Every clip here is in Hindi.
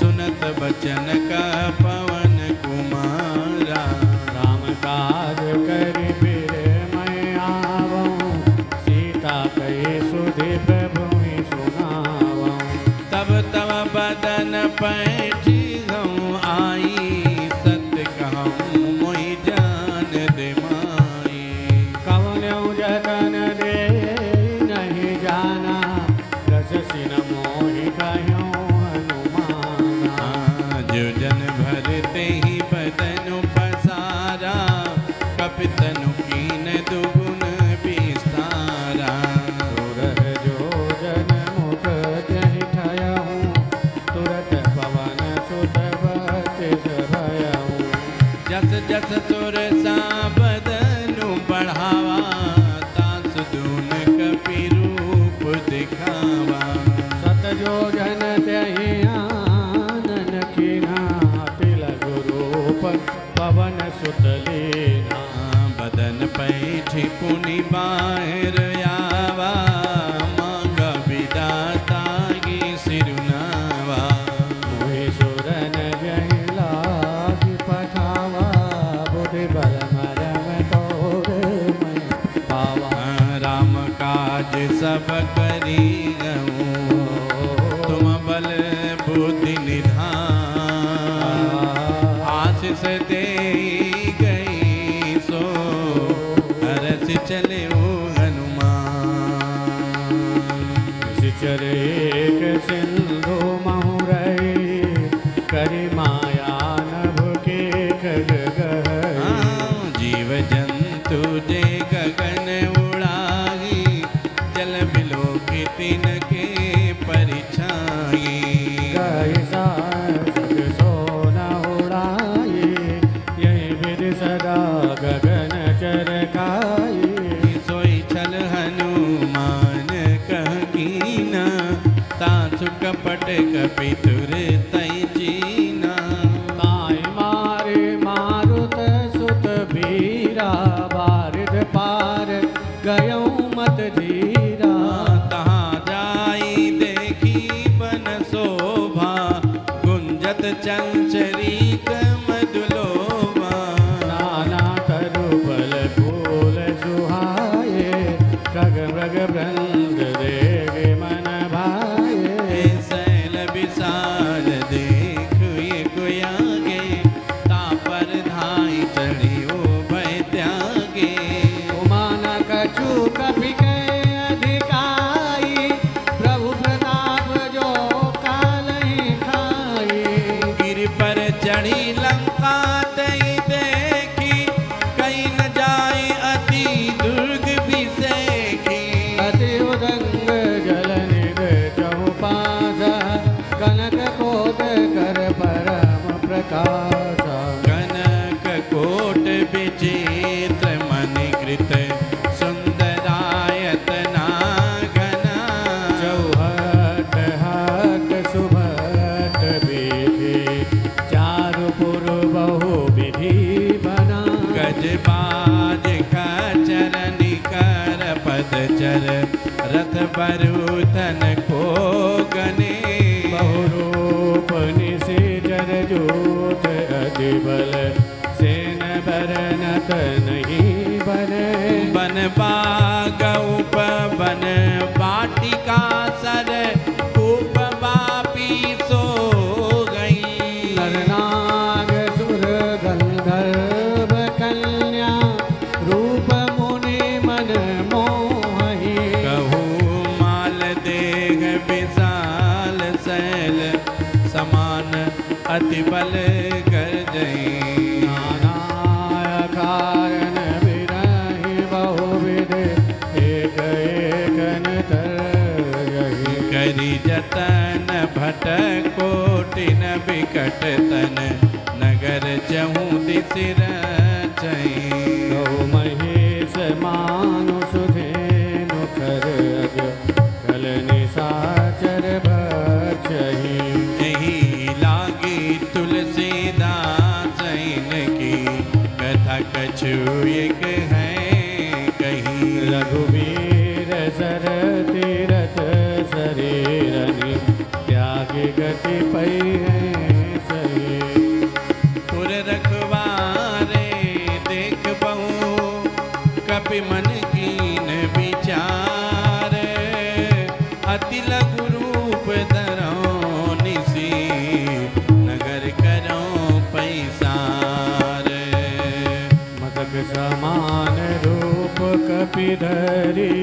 सुनत बचन का पवन कुमारा। राम काज करि फिर मैं आवऊँ, सीता कही सुधि प्रभु ही सुनावऊँ। तब तब बदन पैठी गऊँ आई, सत्य कहूँ मोहि जान दे माई। कवन्यौ जतन दे नहीं जाना, रस सिन मोहि कह्यों हनुमाना। जो जन भरते ही बदनु पसारा, कपितनु कीन दुगुन विस्तारा। सुरह जो जन मुख त्यहि ठयहूँ, तुरत पवन सुत बतिस भयहूँ। जस जस सुर सा बदनु बढ़ावा, तास दून कपि रूप दिखावा। सत जो जन त्यहि आनन कीन्हा, तिलक रूप पवन सुत लीन्हा। बदन पैठी पुनि बाहिर आवा, मांगा विदाता की सिरुनावा। मोहि सुरन जहि लागी पठावा, बुद्धि बल मरम तोर मैं पावा। राम काज सब करी गऊँ, तुम बल बुद्धि निधान। आशीष दे गई सो हरस चले हनुमान। निश्चर एक सिंधु महुरई, करि माया नभ के खग गहई। जीव जंतु जे गगन उड़ाई, जल बिलो के तिनके परिछाई। कहि सासक सोन उड़ाई, यही विधि सदा गगन चरकाई। सोई छल हनुमान कह कीना, तासु कपट कपि तुर तई जीना। ताई मारे मारुत सुत बीरा, बारिध पार गयौ मत धीरा। तहाँ जाई देखी बन शोभा, गुंजत चंचरीक मधुलोभा। नाना तरु बल फूल सुहाए, खग मृग वृंद देख मन भाए। शैल विशाल देख ये गुयागे, तापर धाई चढ़ियो भय त्यागे। उमान कछु कपि के अधिकाई, प्रभु प्रताप जो कालहि खाई। गिर पर चढ़ी लंका तई देखी, कहीं न जाए अति दुर्ग बिसेखी। अति उदंग जल निग चहुपासा, कनक कोट कर परम प्रकाशा। कनक कोट विचित्र मणिकृत, सुंदरायतना घना। चौहट हट सुभट विधि, चारु पुर बहु विधि बना। गजबाज खचर निकर पदचर, रथ बरुतन को गने। बहुरूप निशिचर जोत अधिबल, सेन बरनत नहीं बने। बन बाग उपवन वाटिका सर, खूब बापी सो गई। नरनाग सुर गंधर्व कन्या, रूप मुनि मन मोहि। कहूँ माल देह विशाल शैल, समान अति बल कर जई। नाना कारण बिरहि बहुविध, एक एक तरहि। करी जतन भट कोटिन बिकट तन, नगर चहूँ दिस रचई। गौ महेश मानुष धेनु खर अज, कल निशाचर भक्षहि। यही लागी तुलसीदास इनकी, कथा कछु एक है कही। रघुवीर सर तीरथ शरीरनि, त्याग गति पै है धरी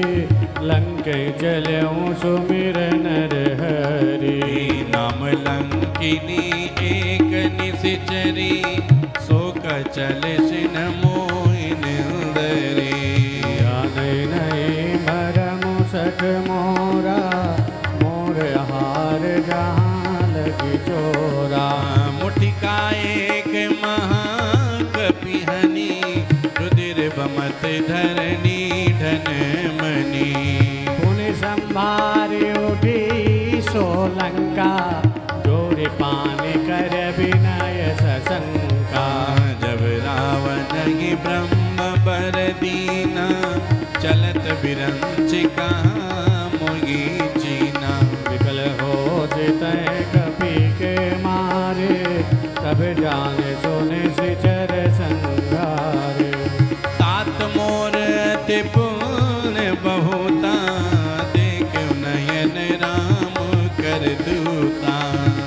लंके चल्यों सुमिर नर हरि। नाम लंकिनी एक निशिचरी शोक चल सिन मोहिन दरी। नहीं नहीं मरम सठ मोरा मोर हार जहाँ लगी चोरा। मुठिका एक महाकपिहनी रुधिर बमत धरनी धन मनी। पुनि संभारी उठी सोलंका जोरी पान कर विनय सशंका। जब रावण ही ब्रह्म बर दीना चलत बिरंच कहाँ मोगी चीना। विकल हो जितय कपि के मारे तब जाने सोने सिचर संगारे। तात मोर अति पुण्य बहुता देख नयन राम कर दूता।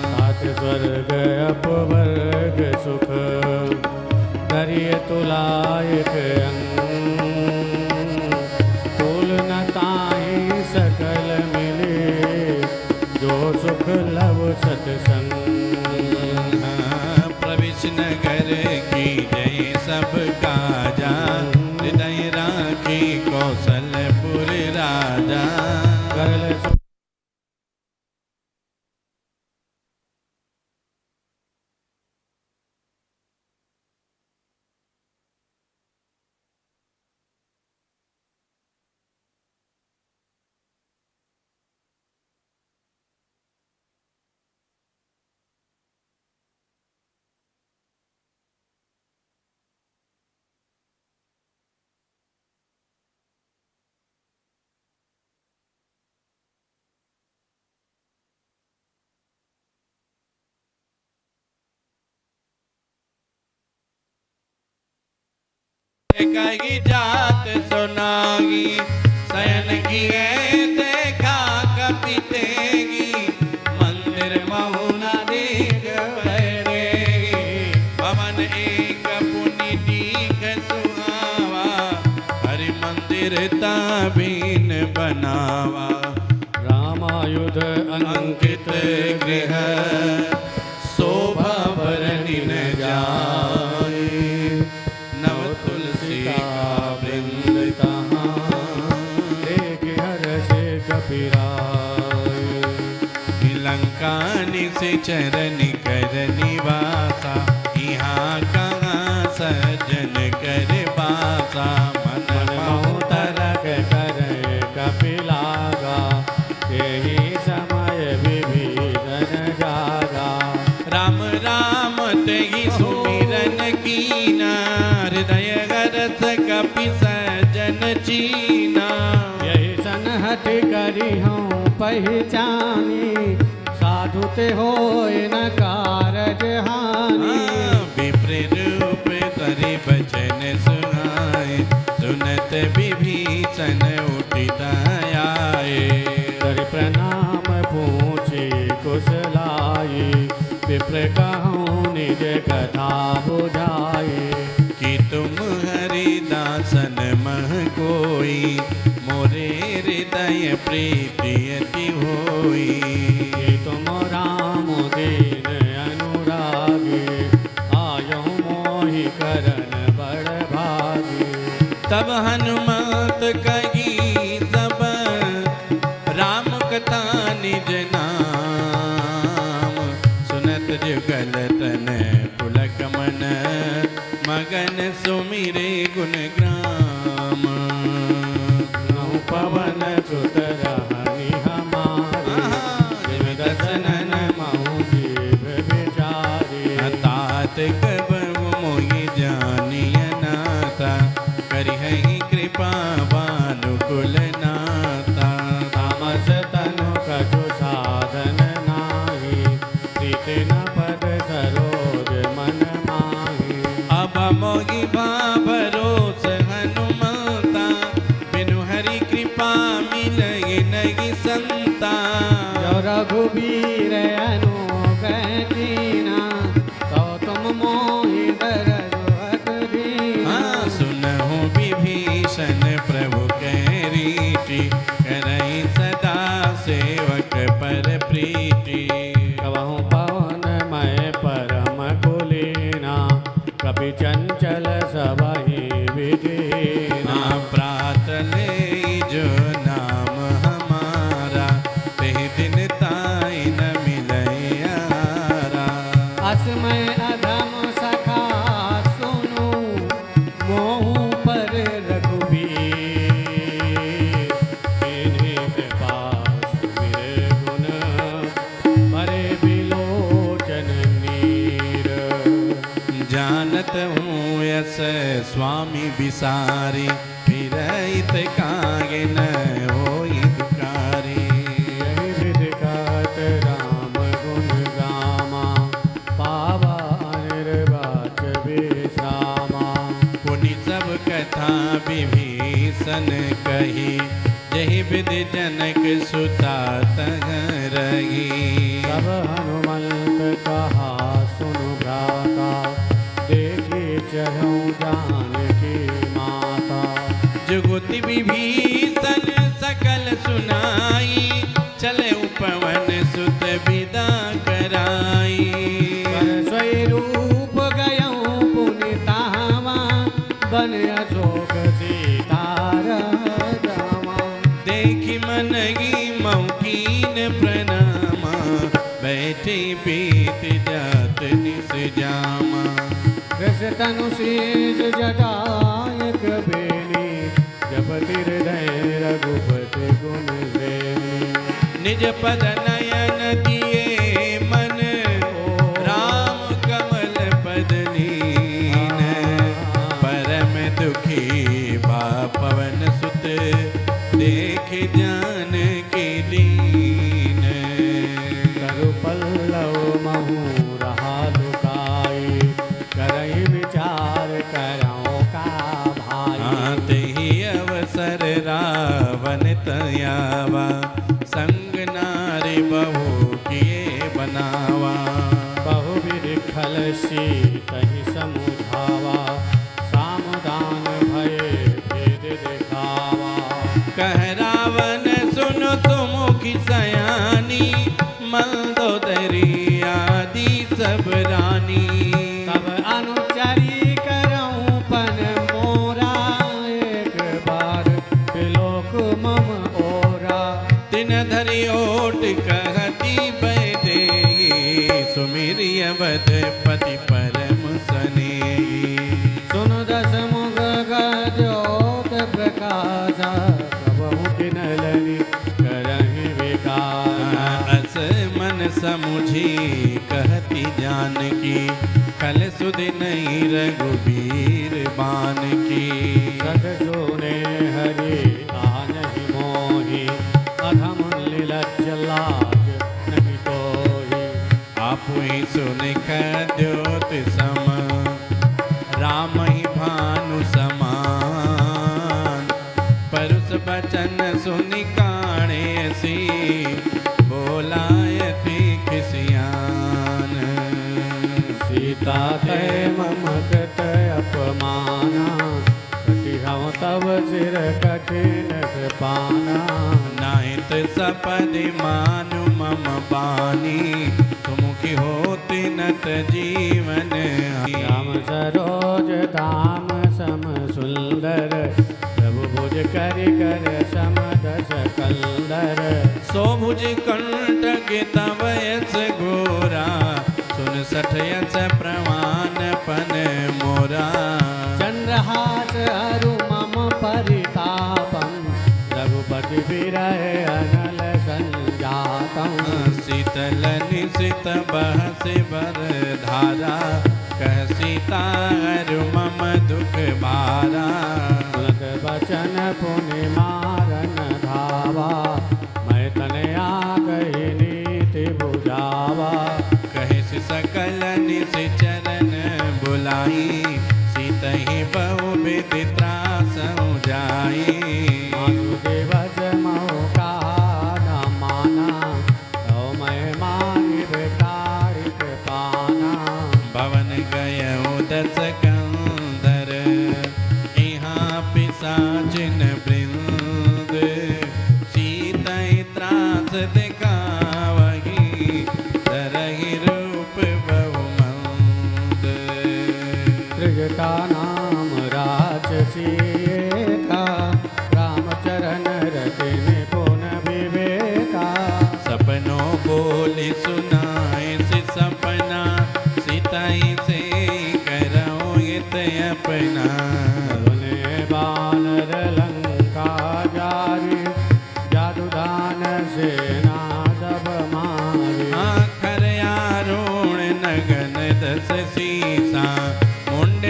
तात स्वर्ग अपवर्ग सुख दरिय तुलायक अंग। तुल न ताहि सकल मिले जो सुख लव सतसंग। प्रविश नगर की जय सब काजा हृदय राखी कौशलपुर राजा। करल कही जात सुनागी शयन किए देखा कपि तेगी। मंदिर महुना देख बैरेगी भवन एक पुनि दीख सुहावा। हरि मंदिर ताबीन बनावा। रामायुध अंकित गृह शोभा बरनि न जाए। नव तुलसी का वृंद एक हर्ष कपिराय। लंका निशिचर निकर निवासा यहाँ कहाँ सज्जन कर बासा। मन महु तरक कर कपिलागा तेहि समय विभीषण जागा। राम राम तेहि सुमिरन कीना हृदय हरस कपि सज्जन चीना। यही सनहट करी हूँ पहचानी साधु ते होय न कारज हानि। विप्र रूप तरि बचन सुनाए सुनत विभीषण उठित आए। कर प्रणाम पूछे कुशलाई विप्र कहूँ निज कथा बुझाई। कि तुम हरिदासन मह कोई मोरे हृदय प्रीति अति होई। ये तुम राम दीन अनुरागी आयो मोहि करन बड़ भागी। तब हनुमत कही सब राम कथा निज नाम। सुनत जुगल तन पुलक मन मगन सुमिरे गुण ग्राम। नौ पवन सुत रहनि हमारे जिम दसनन महु जीव बिचारे। तात कब मोहि जानिय नाता करिहहि कृपा भानुकुल नाता। तामस तनु कछु साधन नाही प्रीति न पद सरोज मन माही। अब मोहि भरोस हनुमता बिनु हरि कृपा मिलहि नहीं संता। जो रघुबीर अनुग्रह कीना तो तुम मोहि दरज अत दीना। सुनहु विभीषण प्रभु के जात हूँ यस स्वामी बिसारी, फिर इत कागे न होई दुकारी। यही विधि कहत राम गुण गामा, पावा निर्वाच विश्रामा। पुनि सब कथा विभीषण कही, जहि विधि जनक सुता तह रही। तब हनुमंत कहा सुनु भ्राता, देखी चहु जानकी माता। जुगुति विभीषण सकल सुनाई, चले पवन सुत विदा कराई। सोई रूप गयौ पुनि तावा, बन अशोक सीतार जावा। देखी मनगी मौकीन प्रणामा, बैठे बीत जात निस जामा। कृष्ण तनु शीश जटायक बेनी, जपति हृदय रघुपति गुण श्रेणी। निज पद नयन दिए मन, राम कमल पद लीन। परम दुखी बा पवन सुत, देख जान के दीन। तरु पल्लव महु रहा लुकाई, करई विचार करौ का भाई। आते ही अवसर रावण तयावा, संग नारी बहु किए बनावा। बहुविधि खल सीतहि समुझावा, सामदान भये भेद दिखावा। कह रावण सुन सुमुखी सयानी, मंदोदरी आदि सब रानी। तब अनुचरी करऊं पन मोरा, एक बार बिलोक मम ओरा। दिन धरि ओट कहती बैदेही, सुमिरि अवध पति परम सनेही। सुन दस मुख गजोत प्रकाशा, कबहु किनलनि करहि विकासा। अस मन समुझी कहती जानकी, खल सुधि नहीं रघुबीर बान की। सत सुने हरि आनहि मोहि, अधम लीलज्ज लाज नहीं तोहि। आपु ही सुन द्योत सम, राम ही भानु समान। परुष बचन सुनि काणे सी, बोलायति खिसियान। सीता तय मम कृत अपमाना, कटिहउँ तब सिर कठिन कृपाना। नाहित सपदि मानु मम बानी, सुमुखी होति नत जीवन। राम सरोज दाम सम सुंदर, प्रभु भुज करि कर सम दस कंदर। सो भुज कंटक तव यस घोरा, सुन सठ यस प्रमाण पन मोरा। चंद्रहास अरु मम परितापम, रघुपति विरह अनल संजातम। शीतल निशित बहसि बर धारा, कह सीता हरु मम दुख भारा। सुनत बचन पुनि मारन धावा, मैं तनया कही नीति बुझावा। कहिस सकल निश्चरण बुलाई, सीतहि बहु विधि त्रास जाई। वासुदेवस मौका न माना, तो मैं मानिब तारिक पाना। भवन गयउ दस कंदर, यहाँ पिशाचिन वृंद। सीतहि त्रास दिखावही, धरहि रूप बहु मंद। त्रिजटा नाम राजसी था, रामचरण रतिन पुन विवेका। सपनों बोली सुनाए से सपना, सीताई से करो इत अपना। बने बानर लंका जारी, जादूदान सेना सब मारी। आखर आरोण नगन दस सीसा, मुंड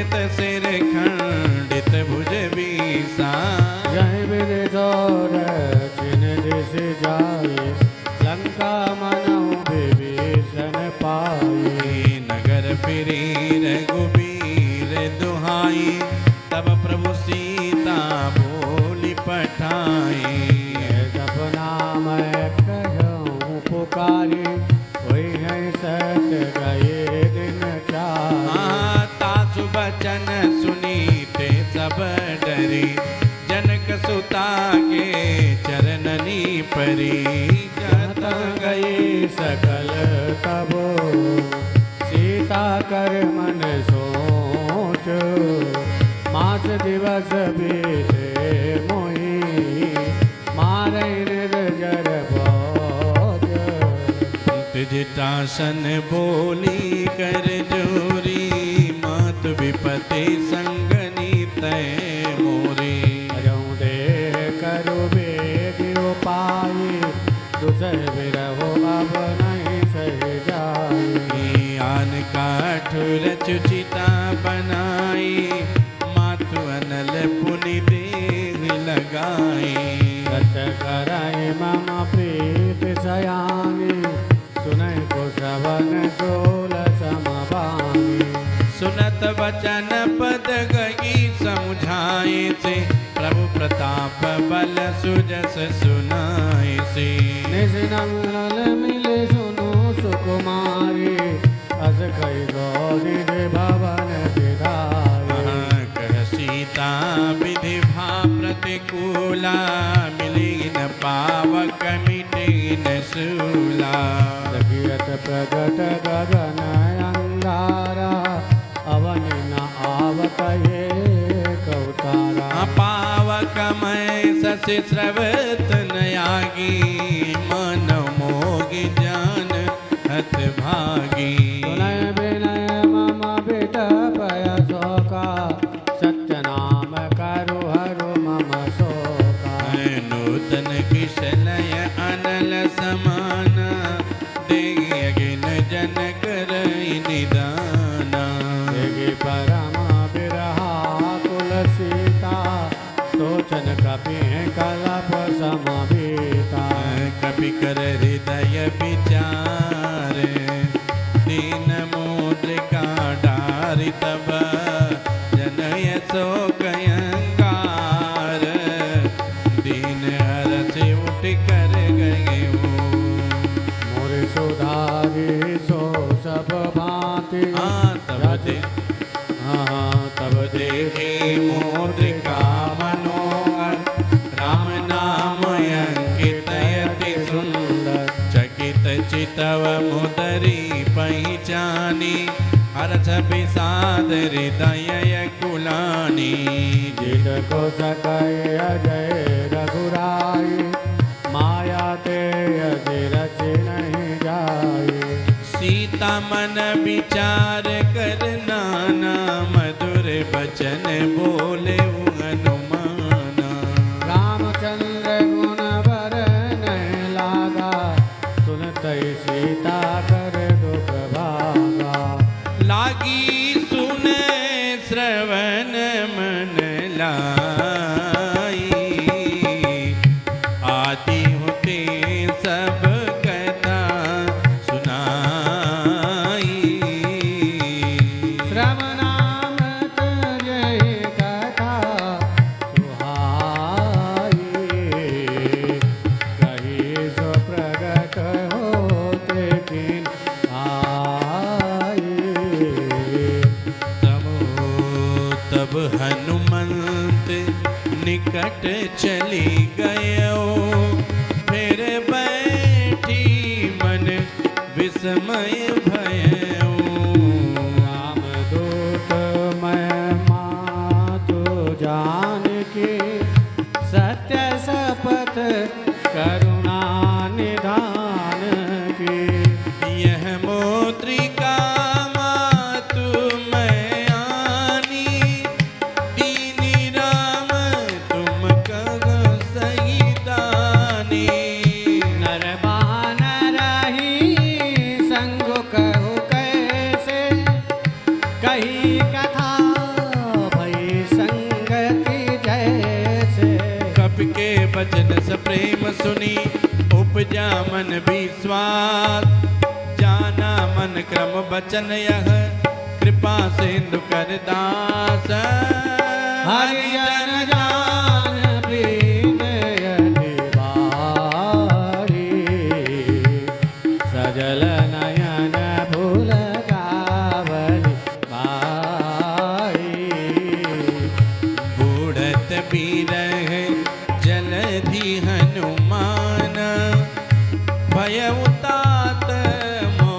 पाई। नगर फिरी रघुबीर दुहाई, तब प्रभु सीता बोली पठाई। सपना मैं कहूँ पुकारी, वही है सत गए दिन चार। तासु बचन सुनीते सब डरी, जनक सुता के चरणनी परी। जत गई सकल तबो, सीता कर मन सोच। मास दिवस बीते मोही, मारे निर्जर बोझ। तिजटासन बोली कर जोरी, मात विपति संगनी तय मोरी। अजों दे करु बेद उपाय, दुसह बिरहो अब नहीं सह जाई। आन काठ रचुचिता बनाई, मातु अनल पुनि देह लगाई। सत कराई मम प्रीत सयानी, सुनय को श्रवण सोल समबानी। सुनत वचन पद गई समुझाए से, प्रभु प्रताप बल सुजस सुनाए से। निज नल मिले सुनो सुकुमारी, अस कई गो निज भवन सिधारी। कह सीता विधि भा प्रतिकूला, मिली न पावक मिटे न शूला। जगियत प्रगट गगन अंगारा, अवनि न आवत ये कौतारा। पावक मैं शशि स्रवत नयागी, मन मोगी जान हत भागी। सुनय विनय मम बिटपय शोका, सत्य नाम करु हरु मम शोका। नूतन किशलय अनल समान, देगिन जन करई निदाना। देगी परम बिरहा कुल सीता, सोचन कपि कलप समबीता। कपि कर हृदय विचार, दीन मुद्रिका डारि तब जनय शोक अंगार। दीन हरष उठ कर गए मोर सुधारी सो सब भांति। तब देखे मुद्रिका मनोहर, राम नाम अंकित अति सुंदर। चकित चितव मुदरी पहचानी, हर्ष विषाद हृदय कुलानी। जित को सकय अजय रघुराई, माया ते अजय रच नहीं जाई। सीता मन विचार कर नाना, मधुर बचन बोले हनुमाना। रामचंद्र गुण बर नहीं लागा, सुनत सीता कर दुख भागा। लागी सुन श्रवण मन लाई, आदि होते सब कथा सुनाई। श्रवणाम जय कथा सुहाई, कही सो प्रगट होते किन आई। तब हनुमंत निकट चली गयो, फिर बैठी मन विस्मय भयो। रामदूत मैं मातु जान के, सत्य शपथ करुणा निधान की। यह मुद्रिका मातु मैं आनी, दीनी राम तुम कह सही दानी। नर बानर ही संग कहु कैसे, कही कथा भई संगति जैसे। कपि के बचन सप्रेम सुनी, उपजा मन विश्वास। जाना मन मन क्रम बचन यह कृपा सिंधु कर दास हरि जन जान प्रीत यति बारी सजल नयन भूल गावली बाई बूढ़त बीरह जलधि हनुमान भय उतात मो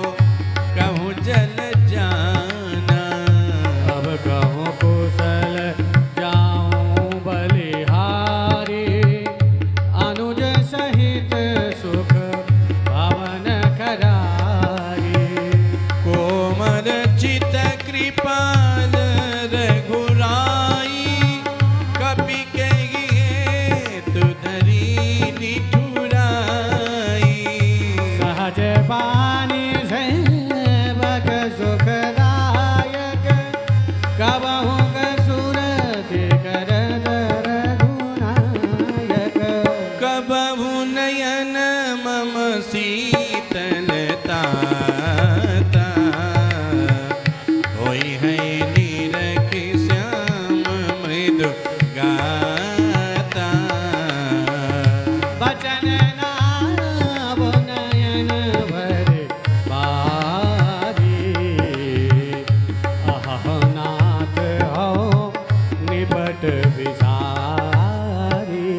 कहूँ जल जाना अब कहूँ कुशल जाऊँ बलिहारी अनुज सहित सुख भवन करारी कोमल चित कृपाल रघुराई कपि कहिए तु धरी निठुराई सहज बानी सेवक सुखदायक कबहु कसुरत करत रघुनायक कबहु नयन मम शीतलता होई है नीरख श्याम मृदु गाता बचन नाव नयन भर बारी अह नाथ हो निपट विसारी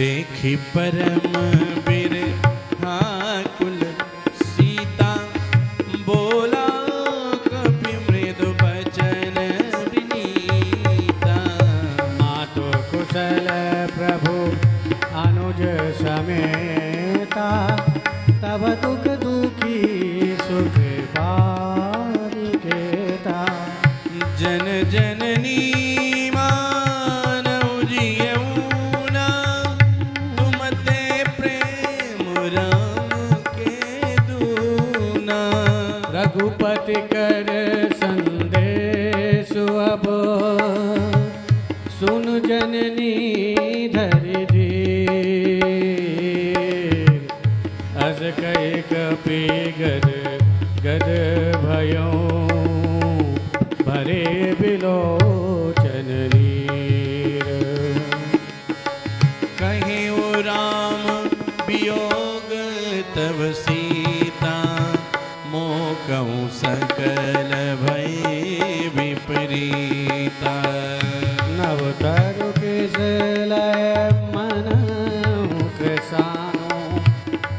देखी परम बिरहाकुल सीता बोला कपि मृदु बचन विनीता मातु कुशल प्रभु अनुज समेता तब दुख दुखी सुख पारी केता जन जननी मानव जियऊना तुम ते प्रेम राम के दूना रघुपति कर संदेश अब सुन जननी धरि धीर अस कहि कपि गद गद भयो भरे बिलोचन नीर कहे ओ राम वियोग तव सीता मोकहु सकल भय विपरीता नव तरु किस लय मन कृसानो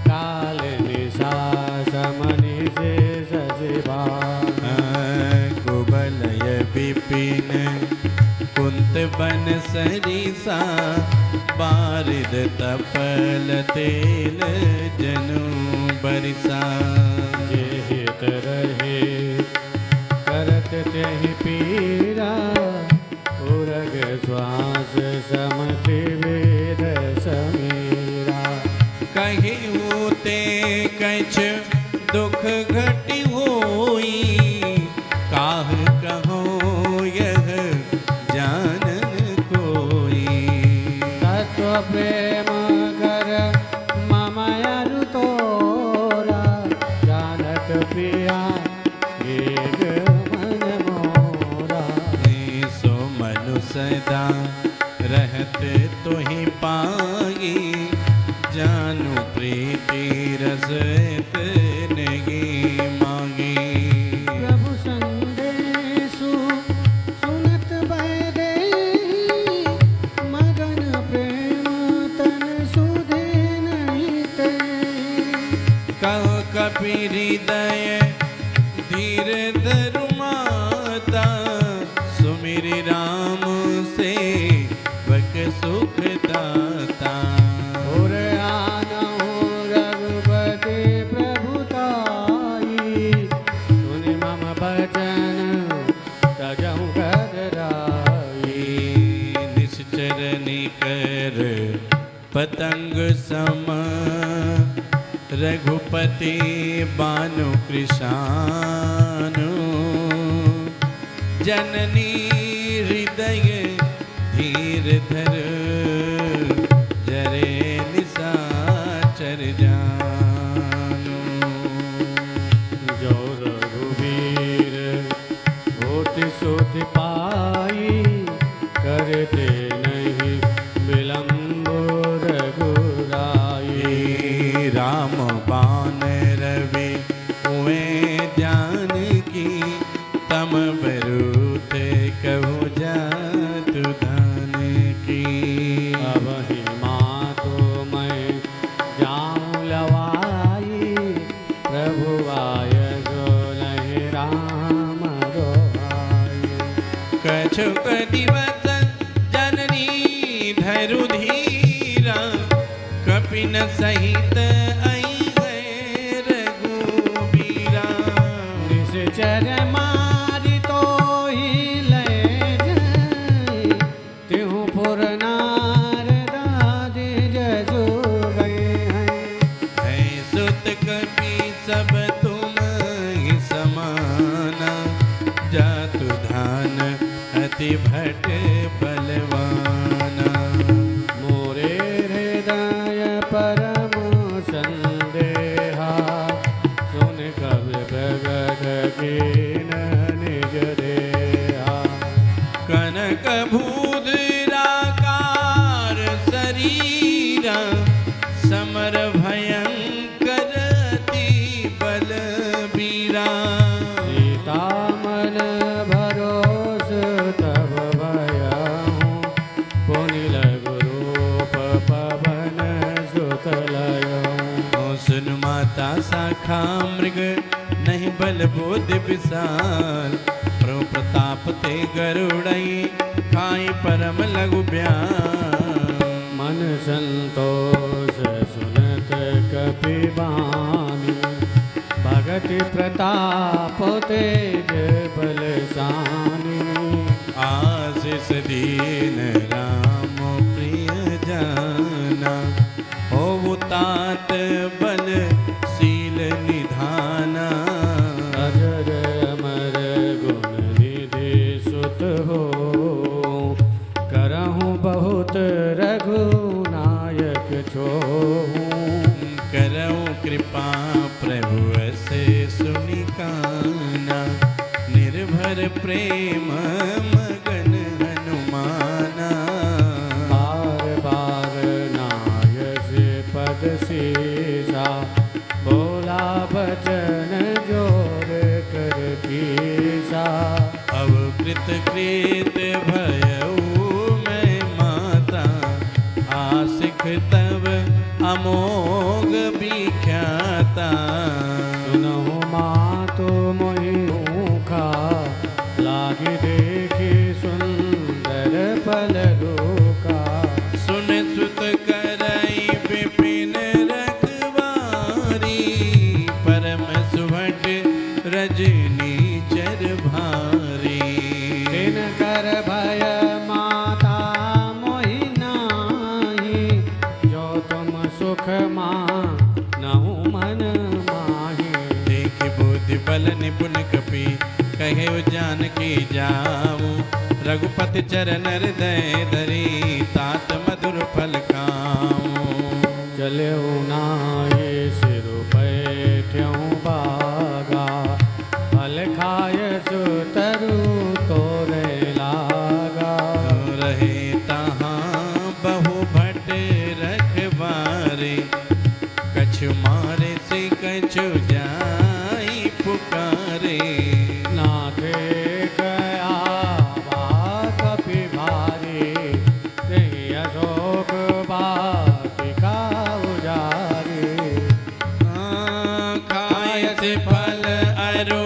काल निशा समनि से सजिबा कुबलय विपिन कुंत बन सरिसा बारिद तपल तेल जनु बरिसा जेहित रहे करत तेहि पीरा उरग श्वास समति वेद समीरा कहीं होते कछ दुख घटी होई काह कहो यह जानन कोई तत्व प्रेम कर मम अरु तोरा जानत प्रिया एक मन मोरा सो मनु सदा रहत तुहि पाई जानु प्रीति रस नहीं मांगी प्रभु संदेशु सुनत बैदे मगन प्रेम तन सुधे नहीं ते कहो कपि हृदय धीर धरु माता सुमिरि राम से वक सुख दाता और आनहु रघुपति प्रभुताई सुनि मम बचन तजहु गदराई निश्चर निकर पतंग सम रघुपति बानु कृशानु जननी हृदय धीर धर जरे निशाचर जानु जानकी तम बरूत कहु जातु धान की। अब ही माँ तो मैं जाऊँ लवाई, प्रभु आय जो नहीं राम दोहाई। कछुक दिवस जननी धरु धीरा, कपिन सहित आई है रघुबीरा। निश्चर मारि तो ही ले जाई, त्यों पुर नारदादि जसु गए हैं। है सुत कपि सब तुम ही समाना, जातु धान अति भट बलवाना। मोरे हृदय परम संदेहा, सुन कबि भगत कीन निज देहा। कनक भूधराकार शरीरा, समर भयंकर अति बलबीरा। सीता मन भरोस तब भयहूँ, पुनि लघु रूप पवन सुत लयहूँ। सुन माता शाखा मृग नहीं बल बोध विशाल, प्रभु प्रताप ते गरुड़ई खाई परम लघु ब्याल। मन संतोष सुनत कपि बानी, भगति प्रताप तेज बलशानी। आशीष दीन राम प्रिय जाना, हो तात बल शील निधाना। अजर अमर गुण निधि सुत हो, करहूँ बहुत रघुनायक छोहूँ। करऊँ कृपा प्रभु ऐसे सुनि काना, निर्भर प्रेम मगन हनुमाना। बार बार नायस पद सीसा, बोला बचन जोर कर कीसा। अब कृत कृत भयऊ मैं माता, आशिक तब अमोघ विख्याता। सुनहु माँ तो मोहि मुखा, लागी देखी सुंदर पल रूका। सुन सुत करई विपिन रखवारी, परम सुभट रजनी चर भारी। दिन कर भय माता मोहि नाही, जो तुम सुख माँ नहु मन माही। देख बुद्धि बल निपुण कपि कहे जानकी जाऊं, रघुपति चरण हृदय धरी तात मधुर फल खाऊं। चले नाये सिर बैठ्यों बागा, फल खाय सुतरु तोरे लागा। रहे तहाँ बहु भट रखवारे, कछु मारे से कछु जाई पुकारे। नाथे गया बा कपि भारी, कहीं अशोक वाटिका उजारी। खाय से फल अरु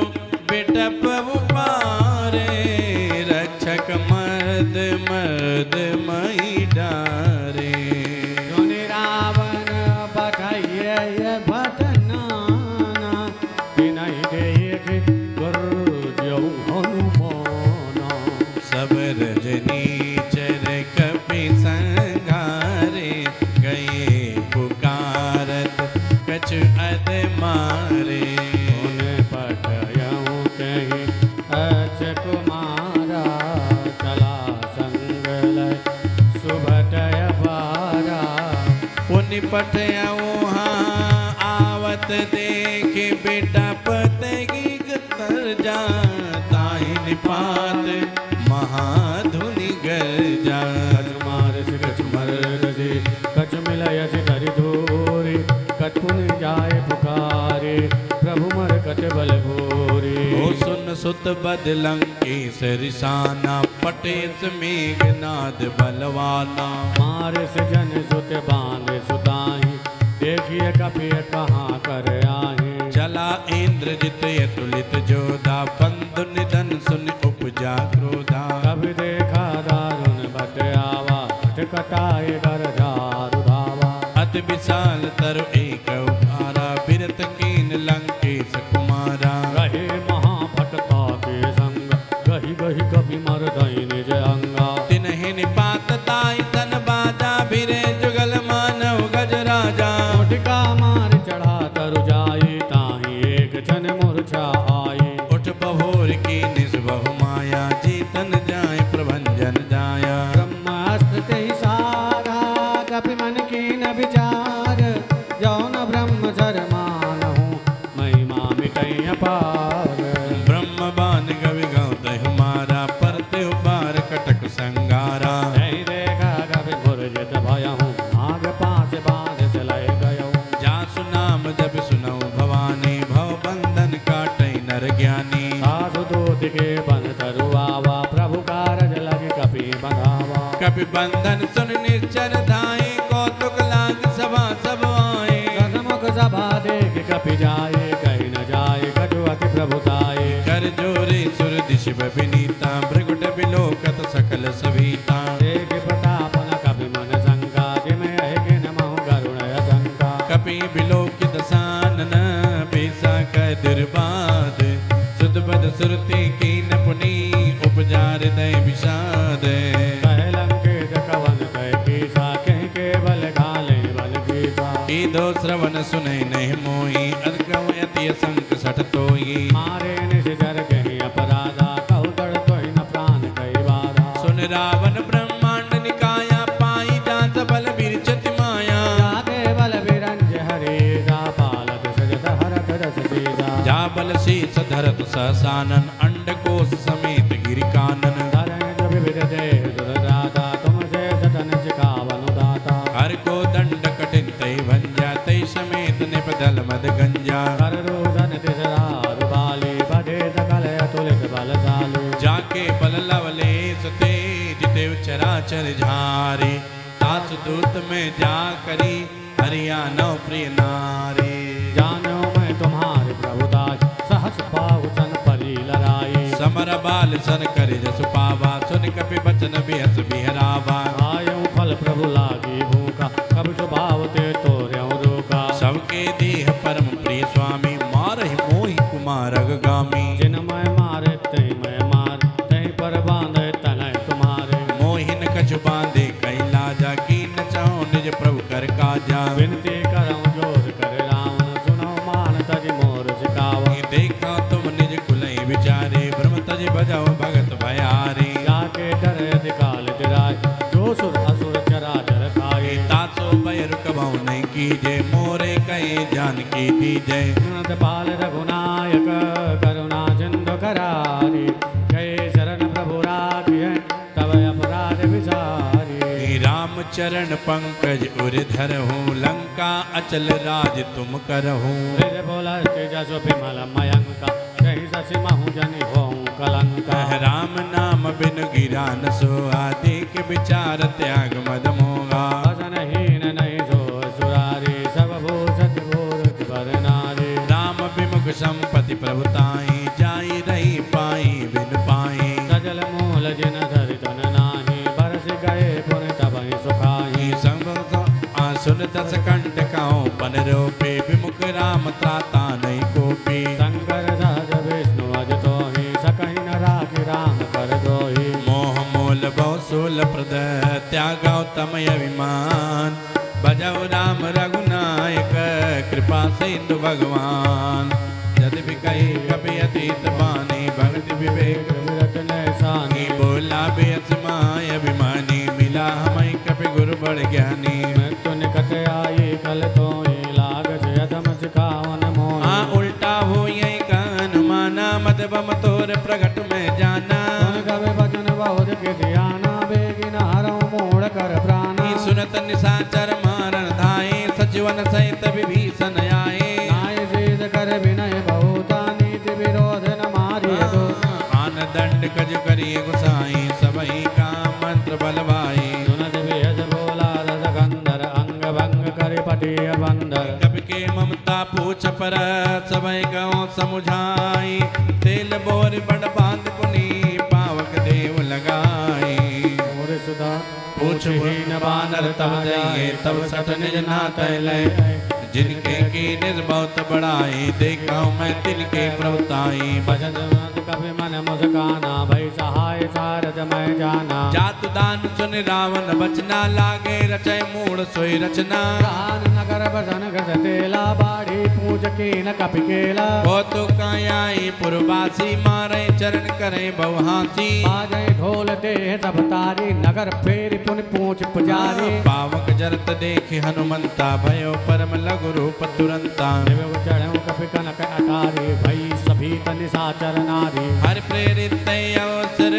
बिटप उपारे, रक्षक मर्द मर्द मई डारे। सुनि रावण बधाइय भट नाना, तिनहि देख गुर्जौ हनुमाना। सब रजनी चर कपि संघारे, गए पुकारत कछु अद मारे। उन पटयहु कहि अचक मारा, चला संग लय सुभटय पारा। पुनि पटयऊ हाँ आवत देख बेटा पतगी तर जा, ताहि निपात महाधुनि गर्जा। कछ मारस कछ मरदसी, कछ मिलयस धरि धूरि, कछ पुनि जाय पुकारे, प्रभु मर कट बल भूरि। सुत बदलंकेश रिसाना पटेश मेघनाद बलवाना। मारे सजन सुत बांध सुताही देखिए कपि कहाँ कर आए। चला इंद्रजित अतुलित जोधा बंधु निधन सुन उपजा क्रोधा। कभी देखा दारुण बट आवा कटाए कर झारु धावा। अति विशाल तरु एक उभारा बिरत कीन लंकेश कुमारा। रहे महाभटता के संग गही गही कपि मर दई निज अंगा। तिन्हि निपात ताई तन बाजा भिरे जुगल मानव गज राजा। मुटिका मार चढ़ा तरु जाई ताही एक क्षण मूर्छा आई। उठ बहोर की निज बहु माया जीतन जाय प्रभंजन जाया। ब्रह्मास्त्र ते सारा कपि मन की न विचार जौन ब्रह्म सर मानहु महिमा मिटई अपार। ब्रह्म बान गवि गौ मारा परते उबार कटक संगारा। नहीं देखा कभी मुरझित भयहूँ आग पाँच बांध चलाए गयो। जासु नाम जब सुनऊ भवानी भव बंधन काटई नर ज्ञानी। सासु दूत के बन तरुआवा प्रभु कारज लग कपि बंधावा। कपि बंधन सुन निश्चर धाई कौतुक लाग सभा सब आए। दसमुख सभा देख कपि जाए कहीं न जाए कटु अति प्रभुताए। कर जोरे सुर दिश विनीता भृगुट बिलोकत सकल सभीता। देख प्रताप न कपि मन शंका जिमें अहिगे नमः गरुण शंका। कपि बिलोकित सानन बेसा कै दुर्बाद। सुध बद सुरति कीन पुनि उपजा हृदय विषाद। कह लंकेश कवन कह कीसा कहीं केवल गाले बल कीसा। दो श्रवण सुनै नहीं मोही अद्गव यति संक सठ तोई। मारे निश्चर कहीं अपराधा कहु दड़ तोहि न प्राण कई बाधा। सुन रावण ब्रह्मांड निकाया पाई जात बल बिरचति माया। जागे बल बिरंज हरे जा पालत सजत हरत रस सीजा। जा बल शीस धरत सहसानन अंडकोश समेत गिरि कानन। धरेन्द्र विविध देह दुर्दाता तुमसे सतन सिखावनु दाता। हर को दंड कठिन तै भंजा तै समेत निपदल मद गंजा। कर रोशन तिसरारु बाली बधे सकल अतुलित बलशाली। जाके बल लवलेश तेज देव चराचर झारे। तासु दूत में जा करी हरियाणा प्रिय नारे। जानो मैं तुम्हारे प्रभुदास सहस पाहुसन परी लड़ाई। समर बाल सन कर जसु पावा सुन कपि बचन बिहस बिहरावा। आयु फल प्रभु लागी भूखा कब स्वभाव ते तोर्यउ रोका। सबके देह परम प्रिय स्वामी मारहि मोहि कुमार अगगामी। जिन मैं मारे तई मैं मार तई पर बांधे तनय तुम्हारे। मोहिन कछु बांधे कई लाजा कीन चाहो निज प्रभु कर काजा। विनती करऊं जोर कर रावण सुनो मान तज मोर सिकावा। देखा तुम निज कुलई विचारे ब्रह्म तज बजाओ भगत भयारे। जाके डर अधिकाल डिराय जो सुर असुर चराचर खाए। तासो भय रुकबऊ नहीं कीजे मोरे कहे जान की दीजे। नंद पाल रघुनायक करुणा सिंधु करारी। गए शरण प्रभु राखिए तब अपराध विचारी। राम चरण पंकज उर धरहूँ लंका अचल राज तुम करहूँ। हृदय बोला तेजस्व विमल मयंका कहीं शशि महु जनि होऊं कलंका। राम नाम बिन गिरा न सोहा देख विचार त्याग मद मोहा। भजनहीन नहीं सो सुरारी सब भूषत भूरत बर नारी। राम विमुख संपत्ति प्रभुताई जाई रही पाई बिन पाई। सजल मूल जिन सरितन नाही बरस गए पुन तबहि सुखाई। सुन दस कंठ काओ पन रोपे विमुख राम त्राता नहीं कोपी। शंकर सहज विष्णु अज तोहि सकहि न राखि राम कर द्रोही। मोह मोल बहुसूल प्रद त्यागौ तमय अभिमान। भजौ राम रघुनायक कृपा सिंधु भगवान। यद्यपि कही कपि अतीत बानी भक्ति विवेक विरत नैसानी। बोला बेअस माय अभिमानी मिला हमें कपि गुरु बड़ ज्ञानी। मृत्यु निकट आई कल तोहि लागत यदम सिखावन मोहि। उल्टा हो यही कान माना मत बम तोर प्रगट में जाना। सुन कवि बचन बहुत के ध्याना बेगिन हरऊ मोड़ कर प्राणा। सुनत निशाचर मारन धाये सचिवन सहित विभीषण आए। नाय शीस कर विनय बहुता नीति विरोध न मारिय दो। कज करिए गुसाई सबही का मंत्र बलवाई सुनत बेहद बोला रस गंधर अंग भंग कर पटिय बंदर कवि के ममता पूछ पर सबही गौ समुझाई तेल बोर बड़ बांध पुनी पावक देव लगाई और सुधा पूछ हीन बानर तब जाए तब सत निज नाथ लय जिनके की निज बहुत बड़ाई देखा मैं तिनके प्रवताई भजन मत कभी मन मुस्काना भई सहाय सारद मैं जाना जातु दान सुन रावण बचना लागे रचय मूढ़ सोई रचना दान नगर बसन गज तेला बाड़ी पूज की न कपिकेला कौतुक आई पुरवासी मारे चरण करे बहुहासी बाजय ढोल दे सब तारी नगर फेर पुन पूछ पुजारी पावक जरत देख हनुमंता भयो परम लघु रूप तुरंता चढ़ऊ कपि कनक अटारी भई सभी तनि साचर नारी हर प्रेरित अवसर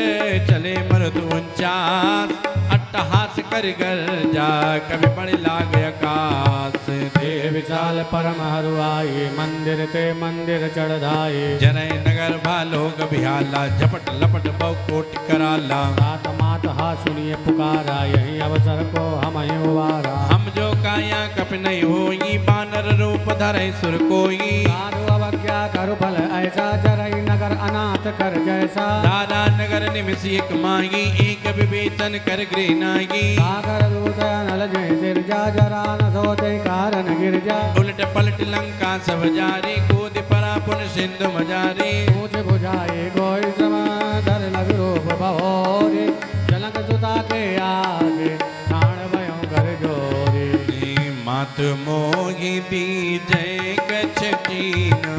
चले मरुद उचास अट्टहास कर गर जा कभी बड़ लाग आकाश देह विशाल परम हरुआई मंदिर ते मंदिर चढ़ाई जनय नगर भालोग बिहाला झपट लपट बहु कोट कराला रात मात हा सुनिए पुकारा यही अवसर को हम ही उबारा हम जो काया कप नहीं होई बानर रूप धरे सुर कोई साधु अवज्ञा करु फल ऐसा जरई नगर अनाथ कर जैसा दादा नगर निमिष एक मांगी एक विवेचन कर गृहनागी सागर दूत नल जय सिरजा जरा न सोते कारण गिरजा उलट पलट लंका सब जारी कूद परा पुन सिंधु मजारी पूछ बुझाए कोई समधर लग रूप बहोरी जनक सुता के आगे ठाण भयो कर जोरी मात मोहि दी जय गछ कीना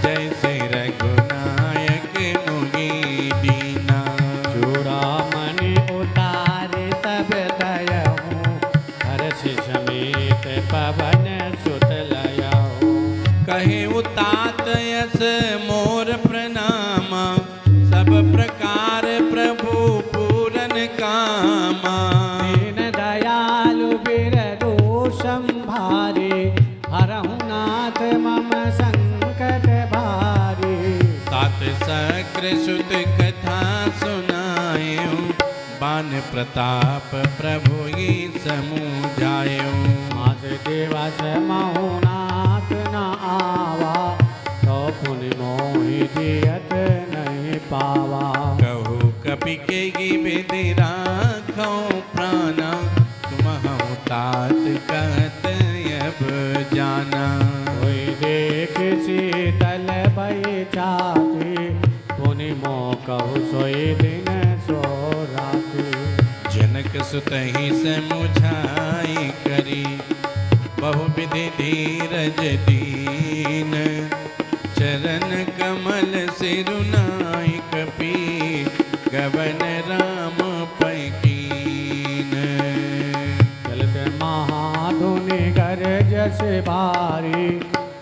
जैसे रघुनायक मोहि दीना चूड़ामणि उतारे तब दयहूँ हर्ष समेत पवन सुत लयऊ कहे उतात यस मोर प्रणामा सब प्रकार प्रभु पूरन कामा दीन दयालु बिरदु संभारे हरहु नाथ मम संकट भारी तात सक्र सुत कथा सुनायो बान प्रताप प्रभु ही समुझायो आस देवस महुनाथ न आवा तो पुनि मोहि जियत नहीं पावा कहु कपि के विधि राखो प्राणा तुम हूँ तात कहत अब जाना कोई देख शीतल भई छाती पुनि मोह कहु सोई दिन सो राती जनक सुत ही समुझाई करी बहु विधि धीरज दीन चरण कमल सिरुनाई कपि गवन राम पैकीन चलत महाधुनि गरजस भारी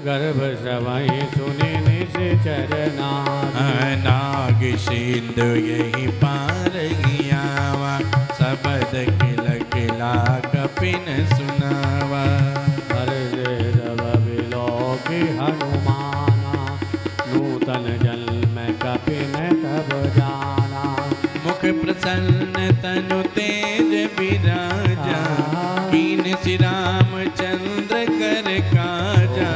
गर्भ सवहि सुनि निश्चर नारी नाग सिंधु यही पार गियावा सबद किल किला कपिन सुनावा हरे रव बिलोकी हनुमाना नूतन जन्म कपिन तब जाना मुख प्रसन्न तनु तेज विराजा कीन श्री राम चंद्र कर काजा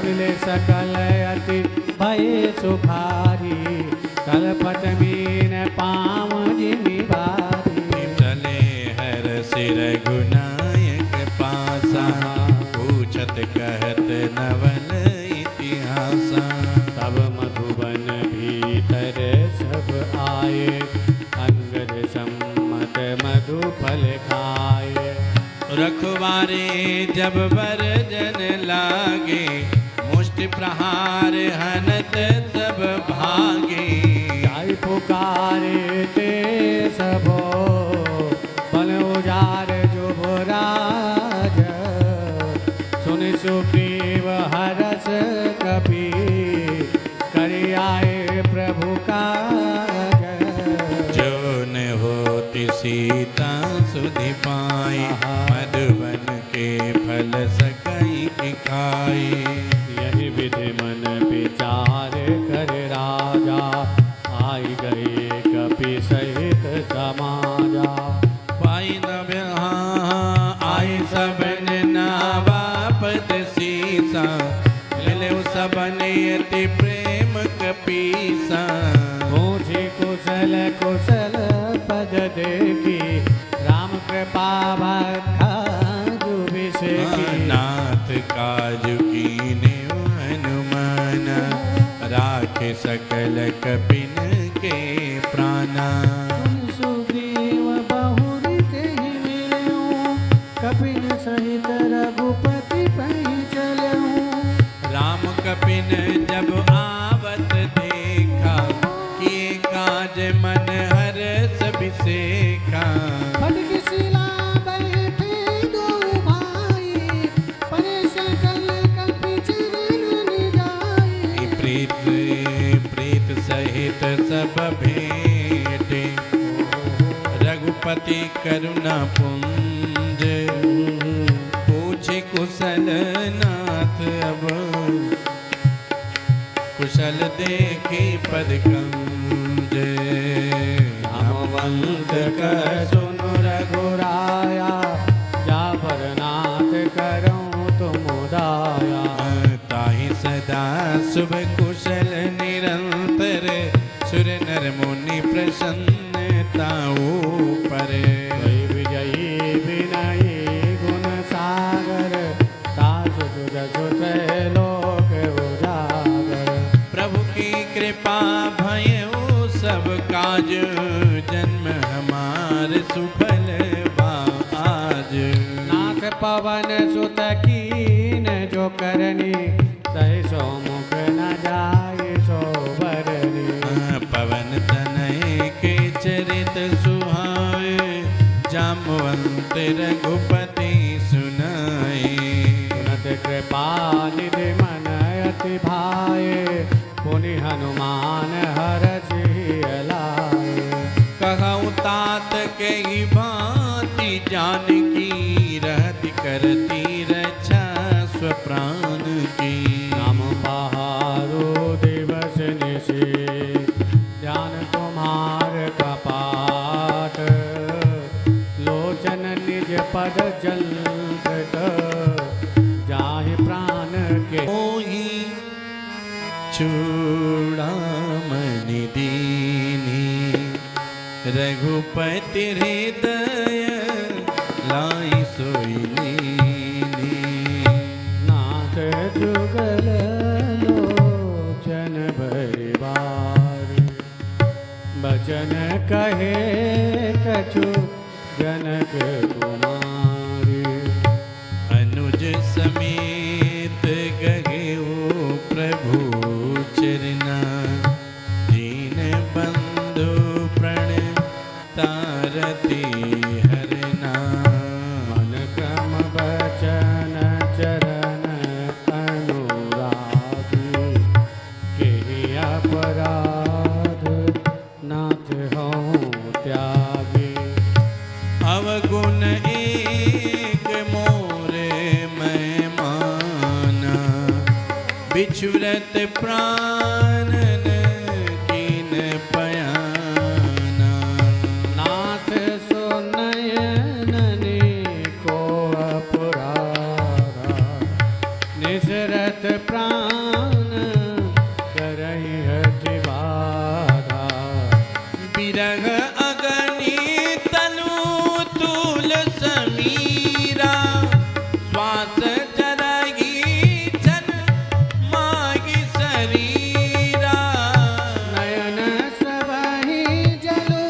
मिले सकल अति भय सुखारी कलपत मीन पाम जिमि बारी चले हर सिर गुनायक पासा पूछत कहत नवल इतिहासा तब मधुबन भीतर सब आए अंगद सम्मत मधु फल खाए रखवारे जब बरजन लागे मुष्टि प्रहार हनत सब भागे जाय पुकारे ते सबो बल उजार जुभराज सुनि सुग्रीव हरस कपि करि आए प्रभु काज जो न होती सीता सुधि पाई मधुबन के फल सकई खाई यही विधि मन विचार कर राजा आई गई कुशल पद देखी राम कृपा भक्ताजु विषेकी नाथ काज कीने हनुमान राखे सकल कपिन के प्राणा सुग्रीव बहुरी तेहि मिलऊं कपिन सहित रघुपति पहि चलऊं राम कपिन जब आवत देखा किए काज मन हरस बिसेखा फटक शिला बैठे दो भाई परे सकल कपि चरण जाई प्रीत प्रीत सहित सब भेंटे रघुपति करुणा पुंज पूछे कुशल नाथ अब कुशल देखे पद कंज नामवंत कर सुनु रघुराया जा पर नाथ करऊं तुम उदाया ताहि सदा शुभ कुशल निरंतर सुर नर मुनि प्रसन्नताओ पर जय विजयी विनयी गुण सागर दास सुज सुत लोक उजागर प्रभु की कृपा भयो सब काज जन्म हमार सुफल बा आज नाथ पवन सुत कीन जो करनी सही सो मुख न जाय सो बरनी पवन तनय के चरित सुहाए जामवंत रघुपति सुनाए सुनत कृपा निधि मन अति भाए पुनि हनुमान हरषि लाए कहूँ तात के ही भांति जानकी रहति करती रक्षा स्वप्राण की नाम बहारो दिवस निशि ध्यान तुम्हार कपाट लोचन निज पद जलत जाहि प्राण के मोहि चूड़ामणि दीनी रघुपति हृदय लाई सोई लीनी नाथ जुगल लोचन भरि बारी बचन कहे कछु जनक कुमारी अनुज समेत गहेऊ प्रभु चरना दीन बंधु प्रण तारती हरना मन क्रम बचन चरण अनुरागी के अपराध नाथ हूँ त्यागी अवगुण एक मोरे मैं माना बिछुरत प्राणन कीन पयाना नाथ सुनयननि को अपराधा निसरत प्राण करहि हठि बाधा बिरह अगनि तनु तूल समीरा श्वास जरगी जन मागी शरीरा नयन सबहि जलु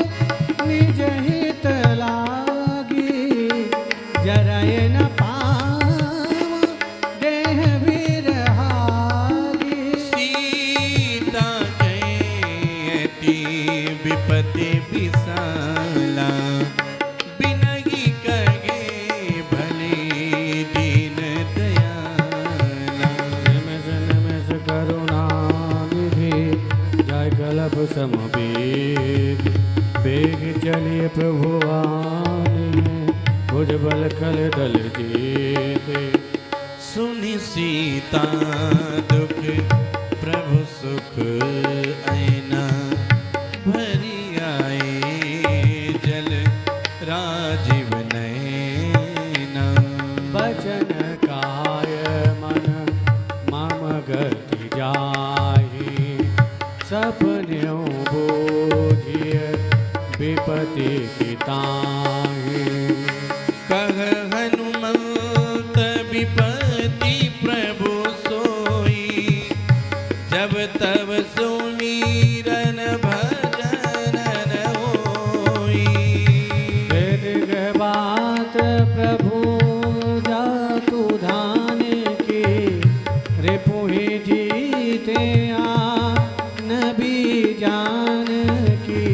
निज हित लागी जरय न पाव देह बिरहागी सीता जयति विपति विशाला बिनगी कहे भले दीन दयाला निमिष निमिष करुणा निधि जय कलप समबीत बेग चलिए प्रभुवानी भुजबल खल दल जीते सुनि सीता दुख प्रभु सुख ऐना भरी आए जल राजीव नैना बचन काय मन मम गति जाहि सपन्यों बोधिय विपत्ति की ताहि। कह हनुमंत विपत्ति प्रभु सोई, जब तब सुमीरन भजन न होई। वेद के बात प्रभु जातु धान की, रिपुहि जीते नबी जान की।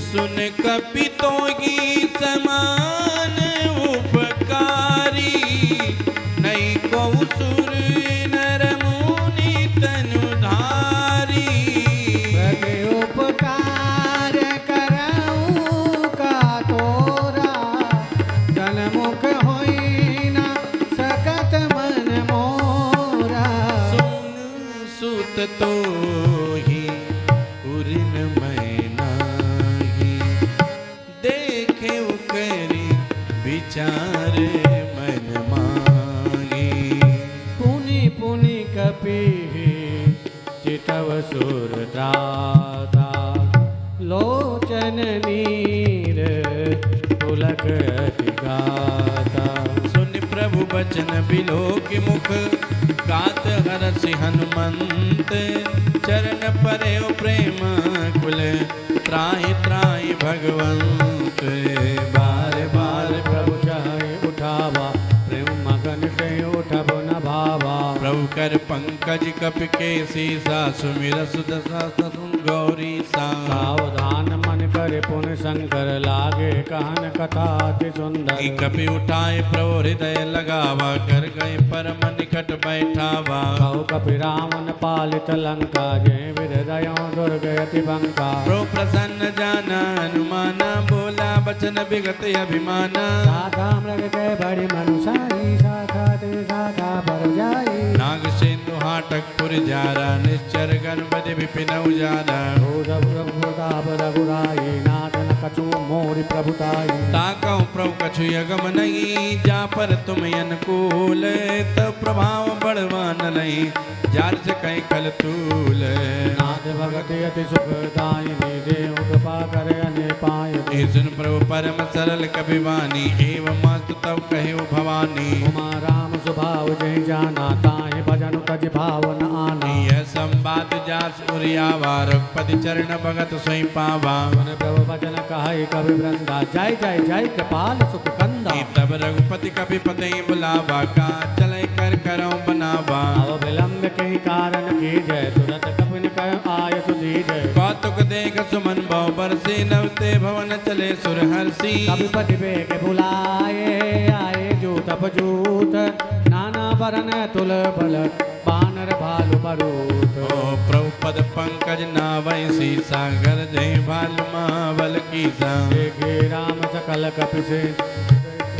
सुन कपितों की समान उपकारी, नहीं को सुर नर मुनि तनुधारी। प्रति उपकार करऊं का तोरा, जनमुख होई न सकत मन मोरा। सुन सुत तो ही उरिन मैं नाही, देखे करी विचार मन माही। पुनि पुनि कपि चितव सुर त्राता, लोचन नीर पुलक अति गाता। सुन प्रभु बचन बिलो के मुख, गात हरसि हनुमंत। चरण परे प्रेम कुल, त्राहि त्राहि भगवंत। बार बार प्रभु चाहे उठावा, प्रेम मगन के उठब न भावा। प्रभु कर पंकज कप के सीसा, सुमिर सुदशा सुन गौरी सा। सावधान मन करे पुन शंकर, लागे कहन कथा अति सुंदर। कपि उठाए प्रभु हृदय लगावा, कर गए परम निकट बैठावा। कहो कपि रावण पालित लंका, जय हृदय दुर्गति बंका। प्रभु प्रसन्न जाना हनुमाना, बोला बचन विगत अभिमाना। शाखा मृग के बड़ी मनुषाई, शाखा ते शाखा पर जाई। नाग सिंधु हाटक पुर जारा, निश्चर गणपति विपिन उजारा। रघुराई, नाथ न कछु मोरि प्रभुताई। ताकहु प्रभु कछु यगम नहीं, जा पर तुम अनुकूल। तब प्रभाव बढ़वान नहीं, जार से कहीं खल तूल। नाथ भगत अति सुखदायिनी, देव कृपा करे अने पायनी। सुन प्रभु परम सरल कभिवानी, एवं मस्त तब कहे भवानी। उमा राम स्वभाव जय जाना, ताहि भजन तज भाव न आना। यह संवाद जास उरियावा, रघुपति चरण भगत सोई पावा। सुन प्रभु वचन कहै कवि वृंदा, जय जय जय कृपाल सुख कंदा। तब रघुपति कभी पते बुलावा, का चले कर करौ बनावा। अब विलंब के कारण की जय, तुरंत कपिन कह आय सुधीजय। कौतुक देख सुमन भव बरसे, नवते भवन चले सुर हर्षि। कविपति बेग बुलाए, आए जूत पजूत। नाना बरन तुल बल, बानर भालु बरूत। ओ प्रभु पद पंकज नावैसी, सागर जय भाल महाबल की सा। देखे राम सकल कपि से,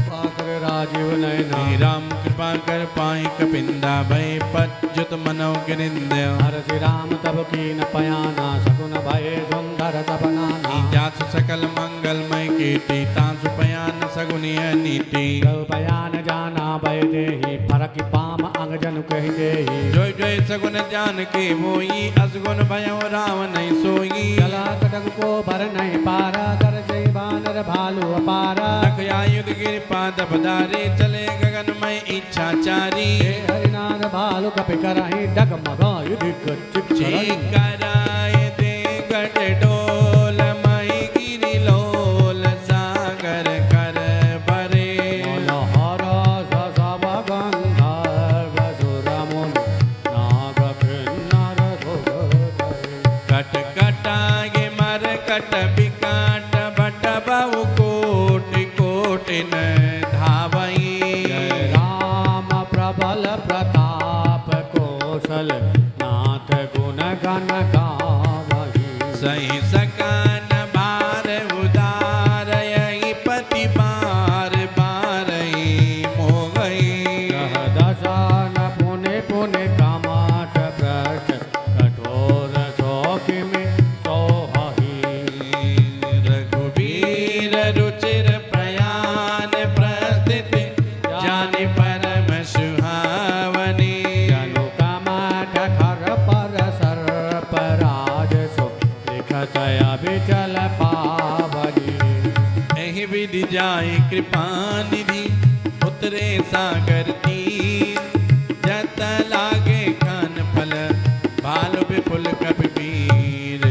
पाकर राजीव नयना। राम कृपा कर पाई कपिंदा, भय पज्जुत मनौ गिरिंद्र। हरषि राम तब कीन पयाना, सकुन भय सुंदर सपनाना। जात सकल मंगलमय कीर्ति, तासु पयान सगुनिय नीति। पयान जाना भय देहि, फरक पाम अंग जन कहि देहि। जोय जोय सगुन जान के मोई, असगुन भयो रावण नहीं सोई। जला कटक को भर नहीं पारा, कर जय बानर भालु अपारा। आयुध गिर पाद पधारे, चले गगन में इच्छाचारी। हरिनाथ भालु कपि करहि, डगमगायु दिग्गज कराय दे गट डोल, मई गिरि लोल सागर कर बरे। मनोहर सब गंधर्व सुर मुनि, नाग किन्नर धुर। कट कटागे मर कट विकाट, बट बहु कोटि कोटि न धावई। जय राम प्रबल प्रताप, कौशल नाथ गुण गण गावहि। सही सकान बार उदार, यही पति बार बार मोगई। कह दशन पुनि पुनि कमाट भ्रष्ट, कठोर शोक में सोहहि। रघुबीर रुचिर प्रयाण, प्रस्थित जानि परम सुहावनी। जनु कमाट खर पर सर्प राज सो, लिखत अभिचल पावनी। जाए कृपा निधि उतरे सागर तीर जत लागे खान फल बाल विपुल कबीर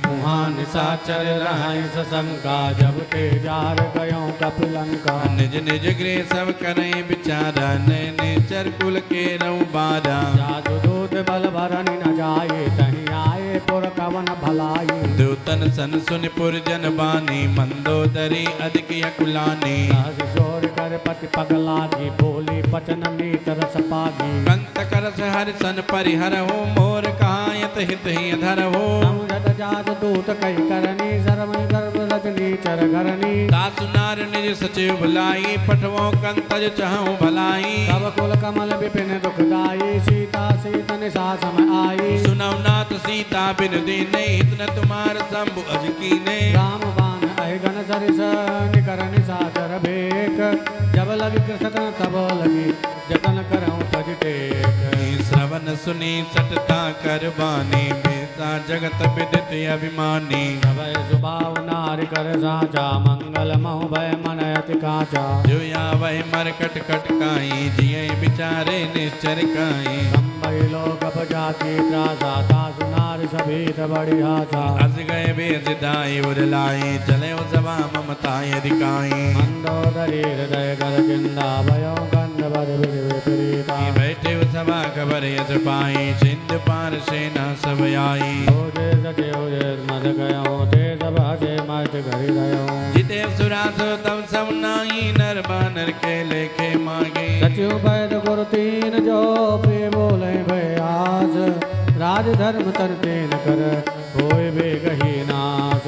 वहाँ निशाचर रहाय सशंका जब ते जार गयो कपिलंका निज निज गृह सब करें विचारा नैने चर कुल के रऊ बारा जासु दूत बल भरनि न जाए तहीं आए पुर कवन भलाई दूतन सन सुन पुरजन बानी मंदोदरी अधिक अकुलानी सहज जोर कर पति पग लागी बोली पचन मीत रस पागी कंत करस हर सन परिहर हो मोर कहायत हित ही अधर हो समझत जात दूत कई करनी शर्म गर्भ रजनी चर घरनी दासु नार निज सचिव भलाई पठवो कंतज चहु भलाई तब कुल कमल विपिन दुखदाई सीता सीतन सासम आई सुनौ नाथ सीता बिन दीन हित न तुम्हार शंभु अज कीने राम बाण अहिगन सरिस निकर निशाचर भेक जब लगी कृष्ण तब लगी जतन करऊं तज टेक श्रवण सुनी सटता करबानी बेसा जगत विदित अभिमानी भय सुभाव नारि कर साचा मंगल महु भय मन अति काचा जो वह मरकट कटकाई जिये बिचारे निश्चर काई संभय लोक जाति त्रासा तासु नारि सभीत बड़ी आशा अस गए बेसिदाई उड़लाई चले सभा ममताई अधिकाई मंदोदरी हृदय कर चिंदा भयो गंध बद विपरीता बैठे सभा खबर यज पाई सिंधु पार सेना सब आई ओजे सचे ओजे मद गयो ते सब हसे मस्त घरी रहो जिते सुरास तब सब नाई नर बानर के लेखे मांगे सचिव वैद गुरु तीन जो प्रिय बोले भयास राज धर्म तन तेन कर होय बेगही नाश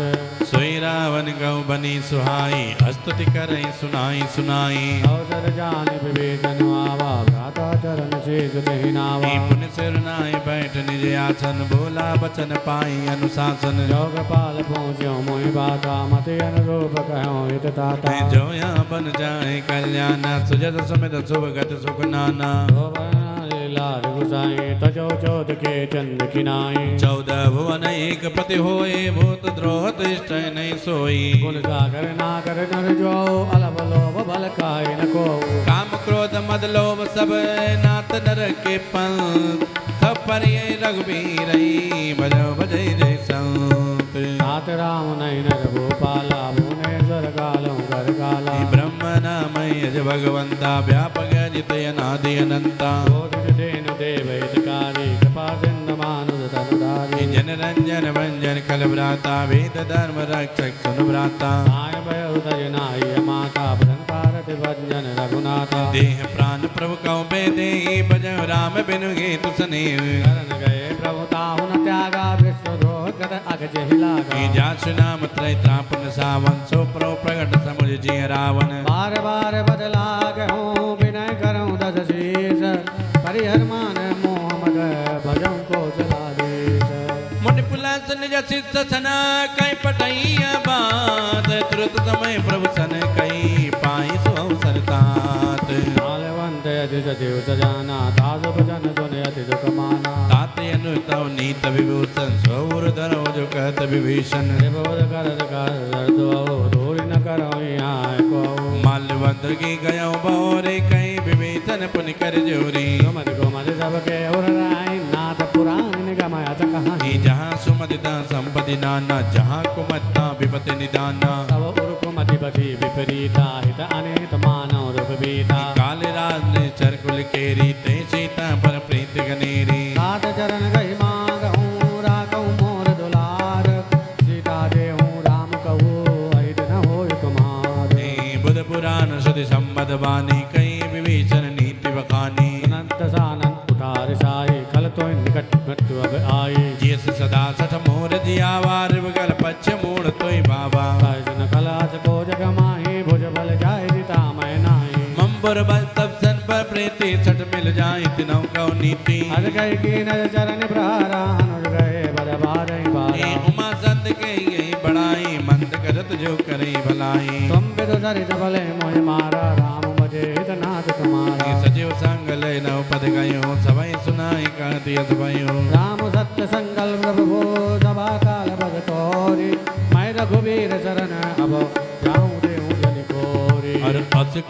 सोई रावण गौ बनी सुहाई स्तुति करई सुनाई सुनाई अवसर जान विवेचन आवा भ्राता चरण शेष नहीं नावा पुण्य सिर नाय बैठ निज आसन बोला बचन पाई अनुशासन योग पाल पहुँचो मोहि बाता मत अनुरूप कहो हित ताता जो यहाँ बन जाए कल्याण सुजत सुमित शुभ गत सुख नाना लाल गुसाई तजो चौथ के चंद किनाई 14 भुवन एक पति होए भूत द्रोह तिष्ठ नहीं सोई गुण सागर नागर नर जो अलभ लोभ बल काय न को काम क्रोध मद लोभ सब नाथ नर के पंथ सब पर ये रघुबीर भजो भजै जय संत नाथ राम नहीं नर भूपाला भुवनेश्वर कालो कर काला ब्रह्म नाम यज भगवंता व्यापक जित अनादि अनंता धेनु देव हितकारी कृपा सिंधु मानुष तनुधारी जन रंजन भंजन खल भ्राता वेद धर्म रक्षक सुन भ्राता आय भय उदय नाय माता भ्रंकारति भंजन रघुनाथा देह प्राण प्रभु कौ बे दे भजो राम बिनु हेतु सनेह शरण गए प्रभु ताहु न त्यागा विश्व द्रोह कर अग जहि लागा जासु नाम त्रैतापन सावन सो प्रो प्रगट समुझ जिय रावण बार बार बदला गहूँ विनय करऊँ दस शीस परिहर मान मोह मद भजऊँ कौशलाधीश मुनि पुलस निज शिष्य सना कई पटैया बात तुरत समय प्रभु सन कई पाई सो अवसर तात मालवंत यदि सचिव सजाना तासु भजन सुन अति दुख माना ताते अनुतव नीत विभूषण सौर धरो जो कहत विभीषण बोध करत कर दूर न करो यहाँ को माल्यवंत की गयो बहोरे कई विभीषण पुनि कर जोरी सुमति गोमति सबके उर राय नाथ पुराण गमयत कहानी जहाँ सुमतिता संपत्ति नाना जहाँ कुमत्ता विपति निदाना तब उर कुमति बसी विपरीता हित अनेत मानव रूप बीता काले राज ने चरकुल केरी ते सीता पर प्रीति गनेरी सात चरण गई मांग हूँ राखूँ मोर दुलार सीता दे हूँ राम कहूँ अहित न हो तुम्हारे बुध पुराण सुधि संबद बानी कई विभीषण नीति बखानी अनंत सानंत उठार साई कल तो निकट मृत्यु अब आई जिस सदा सठ मोर जियावार बगल पच्छ मूड़ तोय बाबा अर्जुन कलाश को जग माही भुज बल जाय जिता मैं नाही मंबर बल तब सन पर प्रीति सठ मिल जाए तिनौ कौ नीति हर गए की नर चरण प्रहारा अनुज गए बल बारही बारा उमा संत के यही बड़ाई मंद करत जो करे भलाई तुम बिदु सरित भले मोहि मारा राम मुझे हित नाथ तुम्हारा सचिव संग लय नव पद गयो सभय सुनाई कहती असभयो राम सत्य संकल्प प्रभु सभा काल बद तोरी मैं रघुवीर शरण अब जाऊँ देहूँ जन को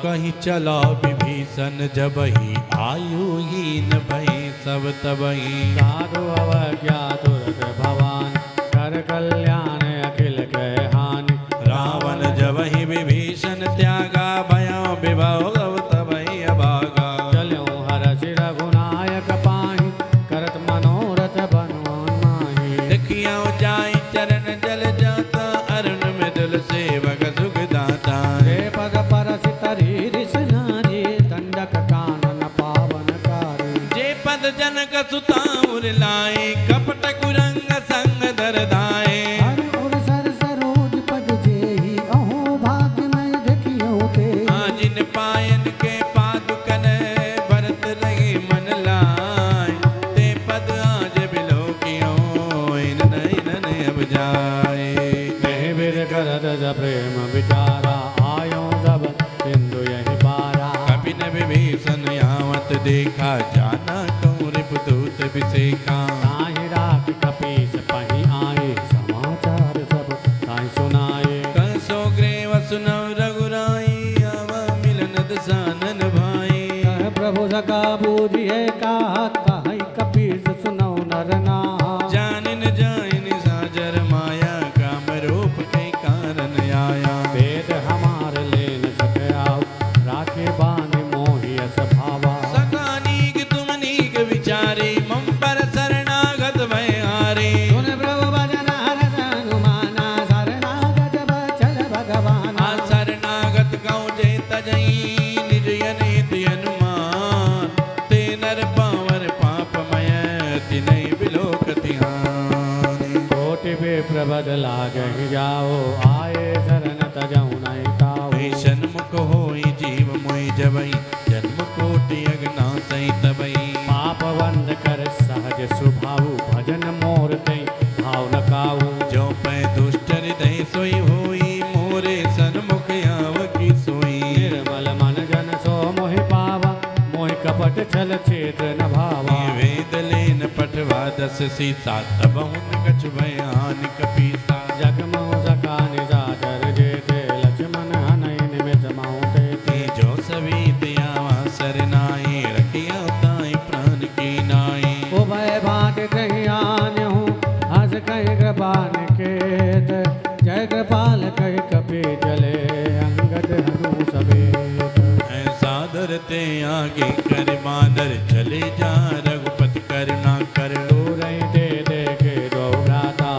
कहीं चलो विभीषण जबहि आयुहीन भई सब तबहि साधु अवज्ञा तुरत भवान कर कल्याण अखिल के हानि रावण जबहि विभीषण त्यागा भयो विभव तबहि अभागा चलो हरष रघुनायक पाहि करत मनोरथ बनवान माहि देखियो जाय चरण जल जाता अरुण मृदुल सेवक सुखदाता हे पद परस तरी ऋष नारी दंडक कानन पावन कारी जे पद जनक सुताउर लाए कपट कुरंग संग धर दाए हर उर सर सरोज पद जेहि अहो भाग्य मैं देखियो ते जिन पायन के पादुकन भरत रही मन लाय ते पद आज बिलो कियो नयन अब जाए कहीं बिर करत ज प्रेम विचारा आयो सब सिंधु यही पारा कपिन विभीषण यावत देखा जाना कहूँ रिपुदूत विसेखा ताहि राख कपीस पहि आए समाचार सब ताहि सुनाए कंसो ग्रेव सुनव रघुराई आव मिलन दसानन भाई कह प्रभु सका बूझिए कहि कपीस सुनौ नर नाहा जानिन जाइन साजर माया काम रूप के कारण आया वेद हमार लेन सकयाव राखे बांध मोहि अस भावा सकानीक तुम नीक विचारी मम पर शरणागत भय हारे सुन प्रभु भजन हरस हनुमाना शरणागत बचल भगवान आ शरणागत गौ जे तजई निज अनित हनुमान ते नर पावर पापमय तिनै बिलोकति हानि कोटि विप्र बदला गहि जाओ आए शरण तजऊ नहीं ताओ भीषण मुख होई जीव मोहि जबई जन्म कोटि अगना सही तबई पाप बंद कर सहज सुभाऊ भजन मोर तई भाव न काऊ जो पै दुष्ट हृदय सोई होई मोरे सन्मुख आव की सोई निर्मल मन जन सो मोहि पावा मोहि कपट छल क्षेत्र न भावा वेद लेन पठवा दस सीता तब हुन कछु बयान कपीसा जगमो सका निजाचर जेते लक्ष्मण हनई निमिष माउते ते जो सभी दयावा सरनाई रखिया ताई प्राण की नाई उभय भांति कही आन्यहूँ हस कही कृपान केत जय कृपाल कही कपि चले अंगद हनु समेत ऐसा डरते आगे कर बादर चले जा रघुपति करुणा कर दूरई दे दे के दो भ्राता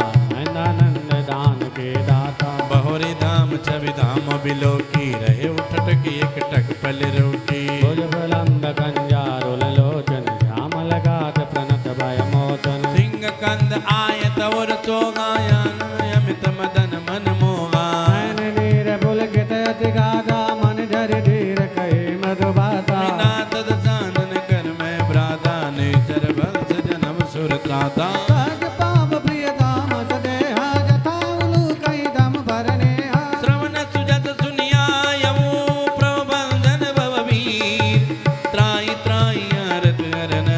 नंद दान के दाता बहोरे धाम छवि धाम बिलो की रहे उठट की एक टक पल रोटी भुज प्रलंब कंजारुल लोचन श्याम लगात प्रणत भय मोचन सिंह कंद आयत और चोगायन अमित मदन मन मोगा नैन नीर पुलकित अति गाधा मन धर धीर कही मधुबाता नाथ दसानन कर मैं भ्राता नेचर वंश जन्म सुरताता सहज पाव प्रिय धाम सदेहा जथा उलू कही दम भरनेहा श्रवण सुजत सुनिया यमु प्रबंधन भववीर त्राई त्राई आरत हरन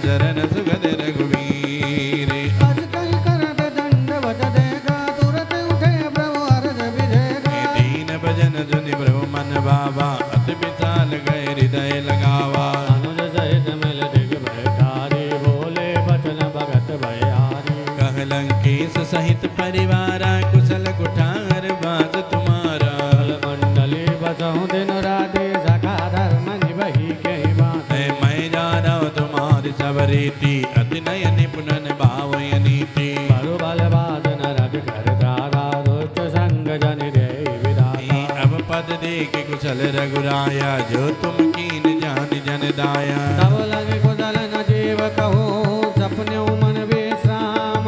शरण सुगत रघुवीर अस कही करत दंडवत देगा तुरत उठे प्रभु अर्ज विधेगा दीन भजन जुनि प्रभु मन बाबा अति विशाल गए हृदय लगावा अनुज सहित मिल दिग भयकारी बोले बचन भगत भयारी कहलंकेश सहित परिवारा कुशल कुठार बात तुम्हारा कल मंडली बसहु दिन राधे सखा धर्म निभही के बात है मैं जाना तुम्हारी सब रीति अति नय निपुणन भाव नीति बरु बल बादन रग कर दादा दुष्ट संग जन रे विदाता अब पद दे के कुशल रघुराया जो तुम कीन जान जन दाया तब लगे कुशल न जीव कहो सपने मन विश्राम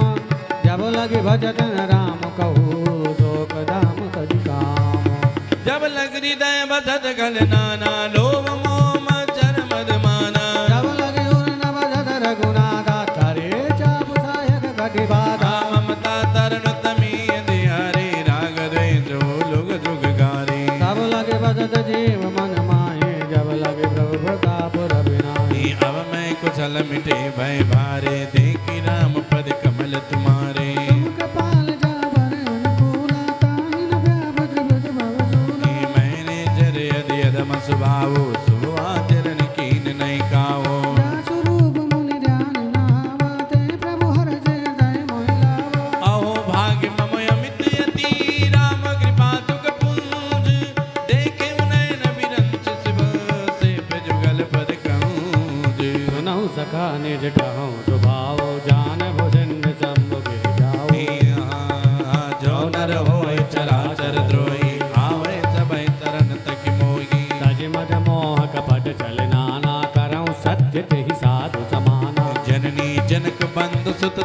जब लगे भजन राम कहो शोक धाम तज काम जब लग हृदय बसत गल नाना लोभ मोह मचर मद माना जब लगे उर न भजत रघुनाथा तरे चाप सायक घटी बाधा ममता तरन तमी दिहारे राग द्वेष लोग जुग गारे तब लगे भजत जीव मन माहे जब लगे प्रभु प्रताप रविनाही अब मैं कुशल मिटे भय भारे देखी राम पद कमल तुम्हारे तुम कृपाल जाबर अनुकूला ताहि न व्यापत ब्रज भव सूला मैंने जर यदि यदम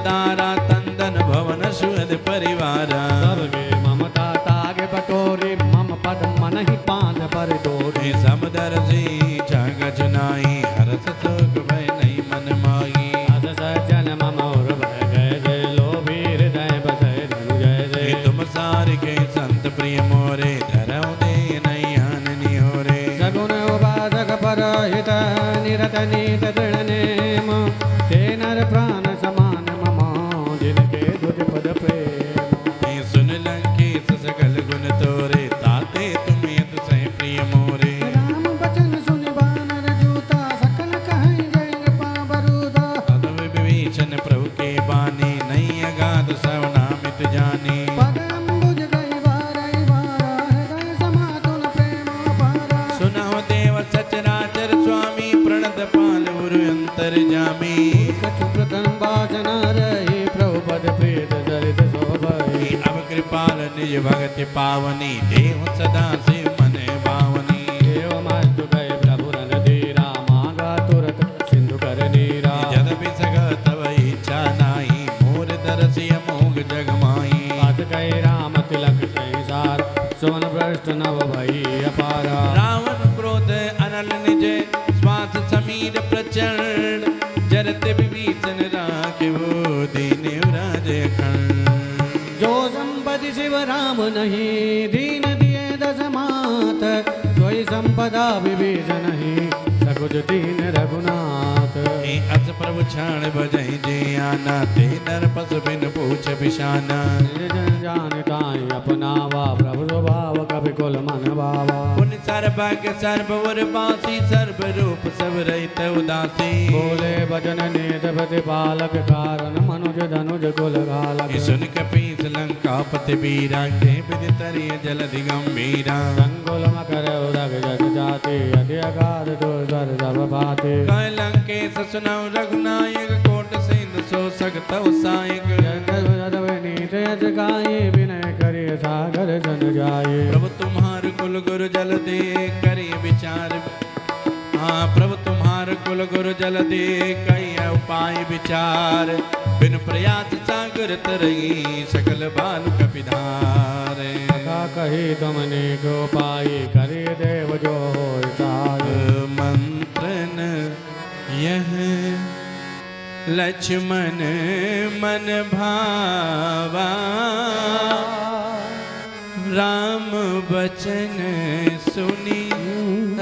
उदारा तंदन भवन सुहद परिवारा सबके ममता तागे बटोरी मम पद मन ही पांध पर डोरी समदर से जग जुनाई हरस सुख भय नहीं मन माई अस सज्जन मम और भय गए जे लोभी हृदय बसै धनु जय जय तुम सार के संत प्रिय मोरे धरऊ दे नहीं आननी हो रे सगुण उपासक पर हित निरत नीत दृढ़ नेम ते नर प्राण समान मम जिनके तुझ पद प्रेम सुन लंकेश सकल गुण तोरे ताते तुम्हें तुसे प्रिय मोरे राम बचन सुन बानर जूता सकल कहीं जय पावरुदा तदव विभीषण प्रभु के बानी नहीं अगाध सवनामित जानी पद अम्बुज गई बारई बारा हृदय समातुल प्रेम पारा सुनहो देव सचराचर स्वामी प्रणत पाल उरु अंतर जामी कछु प्रतन वाचन रही प्रभु पद प्रीत चरित शोभई अब कृपाल निज भगति पावनी देव सदा शिव मन भावनी देव मस्तु गए प्रभु रन धीरा मांगा तुरत सिंधु कर नीरा जद बिसग तव इच्छा नाई मोर दरसिय मोग जग माई पद कई राम तिलक कई सार सुमन भ्रष्ट नव भई अपारा रावण क्रोध अनल निज श्वास समीर प्रचंड जरत विभीषण राखे वो दीन राज खंड जो संपति शिव राम नहीं दीन दिए दस मात सोई संपदा विभीषण नहीं सकुज दीन रघुनाथ हे अस प्रभु क्षण बजहि जे आना ते नर पस बिन पूछ बिशाना जन जानताई अपनावा प्रभु स्वभाव कवि कुल मन भावा पुण्य सर्भाग्य सर्ववर बासी सर्व रूप सब रहित उदासी बोले भजन नेत प्रतिपालक कारण मनुज धनुज कुल घालक सुन कपीस लंका पति बीरा के विधि तरिय जलधि गंभीरा संकुल मकर उदग जस जाति अति अगाध दुर्धर सब भाति कह लंकेश सुनौ रघुनायक कोट सिंधु सो सकत सायक नीत यज गाये विनय करिय सागर जन जाये प्रभु तुम्हार कुल गुरु जल दे करिय विचार हाँ प्रभु तुम्हार कुल गुरु जल दे कई उपाय विचार बिन प्रयास सागर तरई सकल बाल कपिधार का कही तुमने को पाई करिय देव जो होय साय मंत्रन यह लक्ष्मण मन भावा राम बचन सुनी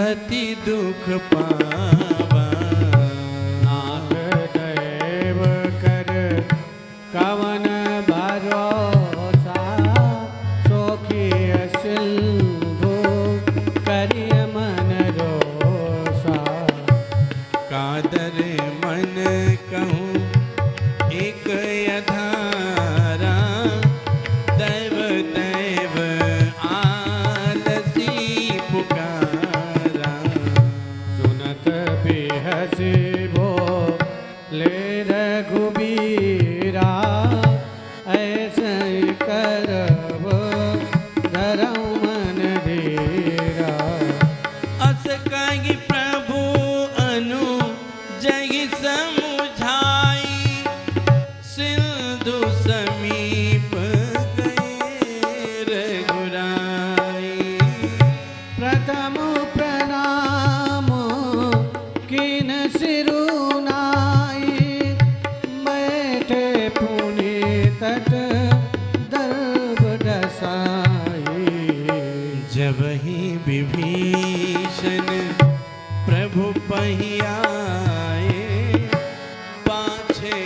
अति दुख पावा नाथ देव कर कवन भरोसा सोखी सिंधु करिय मन रोसा कादर मन कहूँ एक अधारा दैव दैव आलसी पुकारा सुनत बिहसी भो ले रघुबीरा ऐसे करब धरऊ मन धीरा अस कहि प्रभु अनु जहि समुझाई सिंधु समीप गए रघुराई प्रथम प्रणाम किन सिरुनाई बैठे पुनि तट दर्भ दसाई जब ही विभीषण प्रभु पहियाए पाछे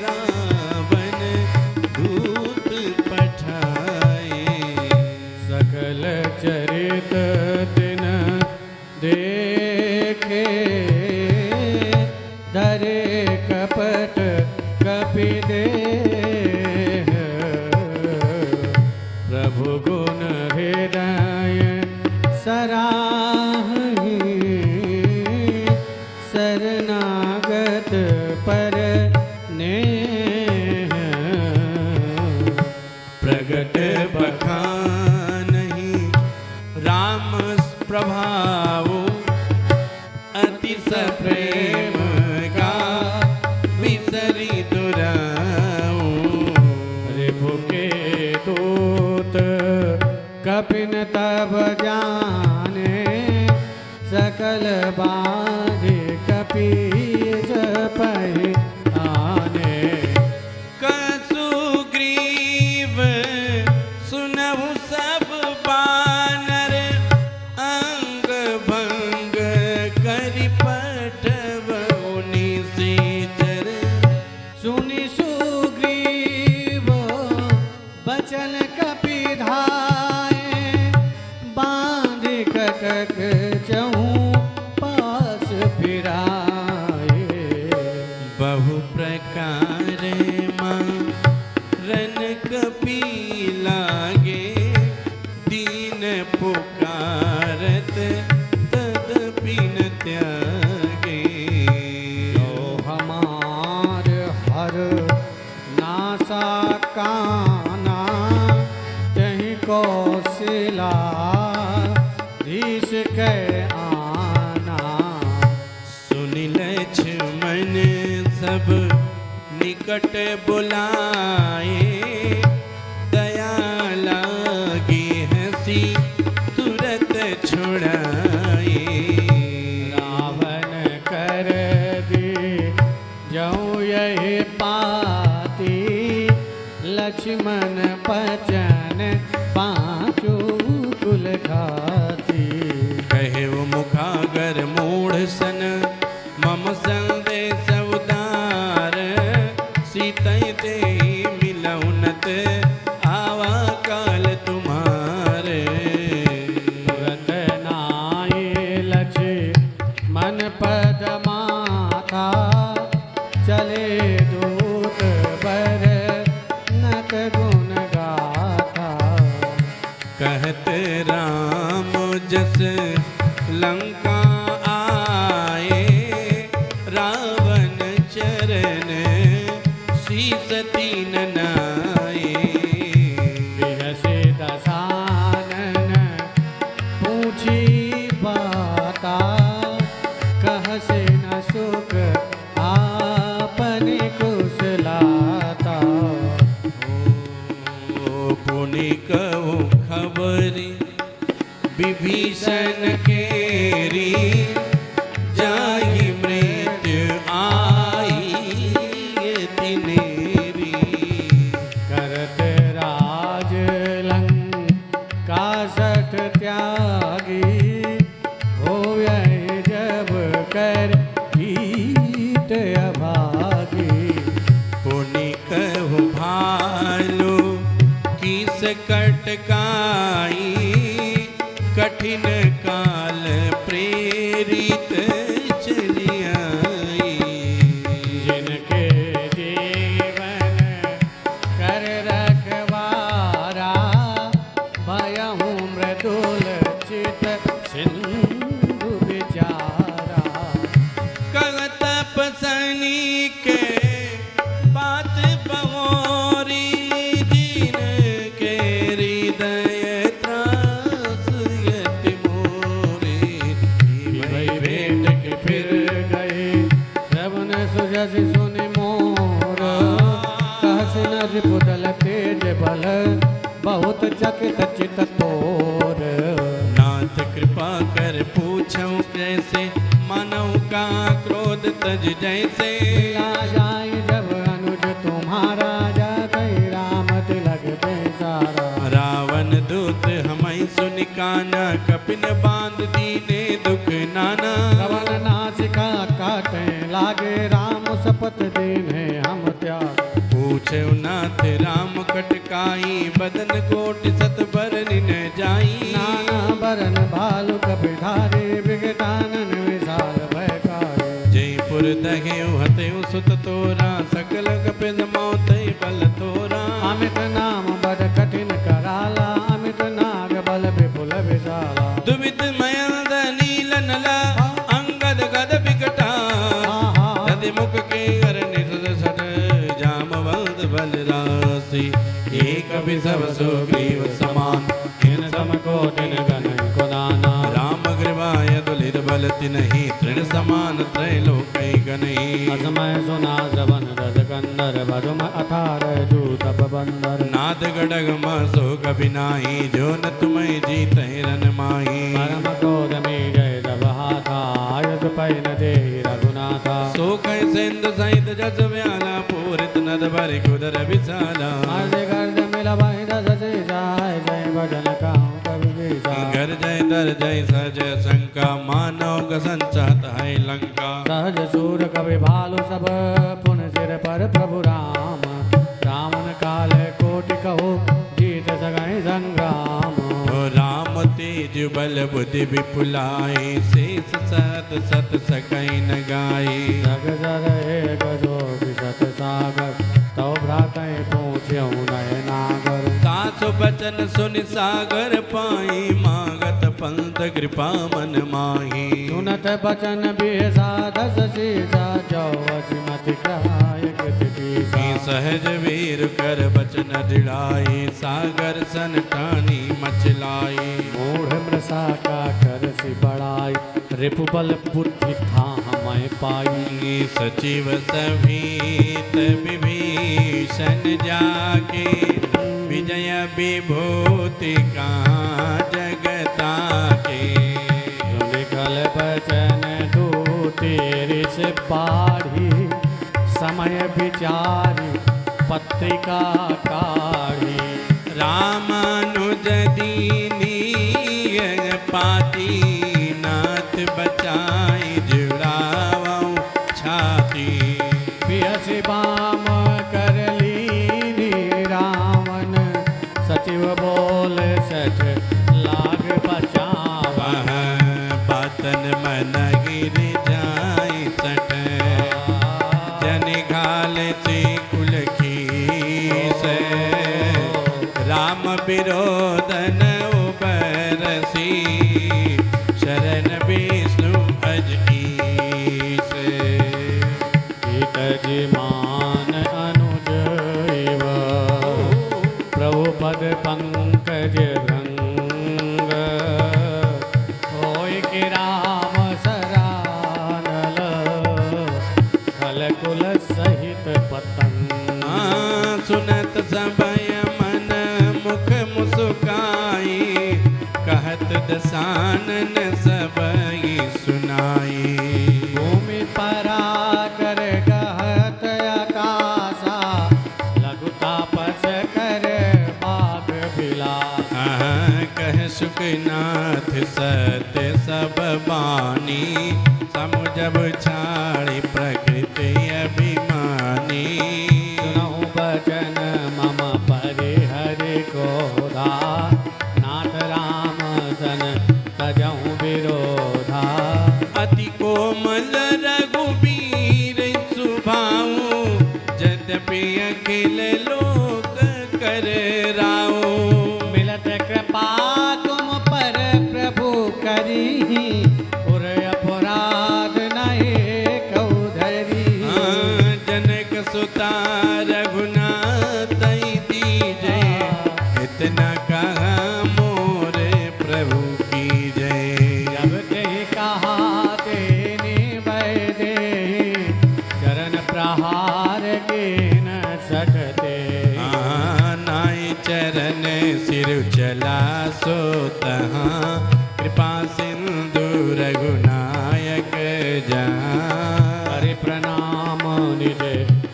रावण दूत पठाए सकल चरित दिन देखे धरे कपट कपि देह प्रभु गुण हृदय सराहि शरणागत पर नेह प्रगट बखानहि राम प्रभाव अति सप्रेम का विसरी दुराव कपिन तब जाने सकल बाधे कपीस पहि आने। कसुग्रीव सुनहु सब बानर अंग भंग करि पठबहु निशाचर। सुनि सुग्रीव बचन कपिधाये बांध कटक चहु पास फिराए। बहु प्रकार मारन कपि लागे दीन पुकारत तदपि न त्यागे। जो हमार हर नासा काना तहि कौशिला धीश कै आना। सुनि लक्ष्मण सब निकट बुलाए दया लागी हंसी तुरत छुड़ाए। रावण कर दी जऊँ यही पाती लक्ष्मण पचन पाँचू कुल खाती। कहे वो मुखागर मूढ़ सन मम संदेश उदार सीतै ते मिलौनत आवा काल तुम्हारे। तुरत नाई लक्ष्मण पद माथा चले दूत बर नत गुण गाथा। कहत राम जस लंका आए रावण चरण शीस तीन नाए। बिहसे दसानन पूछी बाता कहसे न सुख आपने कुशलाता। पुनि कहु खबरी विभीषण केरी जाहि मृत्यु आई तिनेरी। करत राज लंका सठ त्यागी होवै जब कर कीट अभागी। पुनि कहु भालु किस कटकाई कठिन काल प्रेरित चली आई। जिनके जीवन कर रखवारा भयहु मृदुल चित सिंधु विचारा। कहत तपसनी के बात बहोरी दीन के हृदय त्रास यति मोरे। भई भेंट के फिर गए श्रवण सुजस सुनि मोर। कहस न रिपुदल तेज बल बहुत चकित चित तोर। नाथ कृपा कर पूछऊं कैसे मानव का क्रोध तज जैसे। ला जाए जब अनुज तुम्हारा जातई राम तिलक बेसारा। रावण दूत हमई सुनि काना कपिन बांध दीने दुख नाना। श्रवण नासिका काटे लागे राम शपथ दीने हम त्याग। पूछे नाथ राम कटकाई बदन कोट सत बरनि न जाई। नाना बरन भालु कपिधारे विकटानन विशाल भयकारी। जयपुर दहेउ हतेउ सुत तोरा सकल कपिन मौतै बल तोरा। अमित नाम बड़ कठिन कराला अमित नाग बल विपुल विशाला। दुवित मयंद नील नला अंगद गद विकटा। नदी मुख के अर निरद सट जामवंत बल राशि। एक सब सुग्रीव समान इन सम को दिन गण को नाना। राम कृपाय दुलित बल तिन्हि तृण समान त्रैलोक्य गनई असमय सुना श्रवण रज कंदर भरुम अथार जूतप बंदर नाद गडग मसो कभी नाही जो न तुम्हें जीत रन माही परम क्रोध में जय जब हाथा आयुष पैन दे रघुनाथा सोख सिंध सहित जस व्याला पूरित नद भर कुदर विशाला अर्ज गर्ज मिल भाई दस से जाय जय भजन काहू कवि विसा घर जय दर जय सज शंका मानव संचत है लंका सहज सूर कवि भालु सब पुन सिर पर प्रभु राम रावण काल कोटि कहो जीत सगै संग्राम राम तेज बल बुद्धि विपुलाई शेष सत सत सकई न गाई जग जर एक जोग सत सागर तव भ्रातय पूछ्यौ नय नागर तासु बचन सुनि सागर पाई मागत पंथ कृपा मन माही सुनत बचन बिहसा दस सीसा चौवसी मति कहाय कृत कीसा सहज वीर कर बचन दिड़ाई सागर सन टानी मचलाई मूढ़ मृषा का कर सी बड़ाई रिपुबल बुद्धि था हमें पाई सचिव सभीत विभीषण जाके विजय विभूति का जगता के निकल बचन दूती ऋष पाढ़ी समय विचारी पत्रिका काढ़ी रामानुज दीनी पाती नाथ बचाई जुड़ावऊ छाती बिहसी बाम कर लीनी रावण सचिव बोल सठ लाग बचावा बातन मन गिर जाय सठ जन घाल से कुल खीस राम विरोधन उबरसी शरण विष्णु भज ईस जी मान अनुज इव प्रभु पद पंकज भृंग होय कि राम सरानल खल कुल सहित पतंग सुनत सबय मन मुख मुस्काई कहत दसानन सबई सुनाई भूमि परा कर कहत आकाशा लघुता पस कर बाग बिलास कह सुखनाथ सत्य सब बानी समुझब छाड़ी प्रकृति अभिमानी सुनहु बचन मम परिहरि क्रोधा नाथ राम सन तजहु विरोधा अति कोमल रघुबीर सुभाऊ यद्यपि अखिल लोक कर राऊ मिलत कृपा तुम पर प्रभु करी उर अपराध नहीं कहु धरी जनक सुता रघुनाथ दीजे इतना कहा मोरे प्रभु की जय जब ते कहा तेने वैदे चरण प्रहार के न सकते नाई चरण सिर चला सो तहाँ कृपा सिंधु रघुनायक जहाँ हरि प्रणाम निज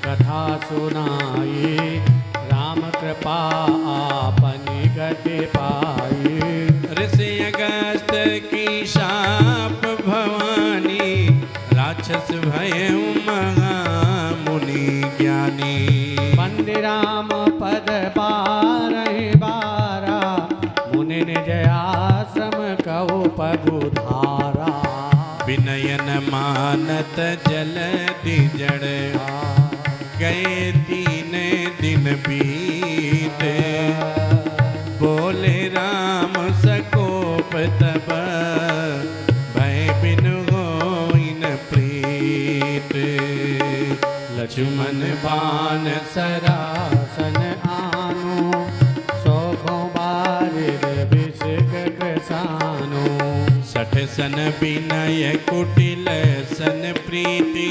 कथा सुनाई राम कृपा आपनी गति पाई ऋषि अगस्त की शाप भवानी राक्षस भय महामुनि ज्ञानी बंदी राम पद बारहि बारा मुनि निज आश्रम कहु पगु धारा विनयन मानत जल जड़ गए 3 दिन बीते बोले राम सकोप तब भय बिन होइन प्रीत लक्ष्मण बाण सरासन आनो सौखों बारिद बिसिक कृसानो 60 सन विनय कुटिल सन प्रीति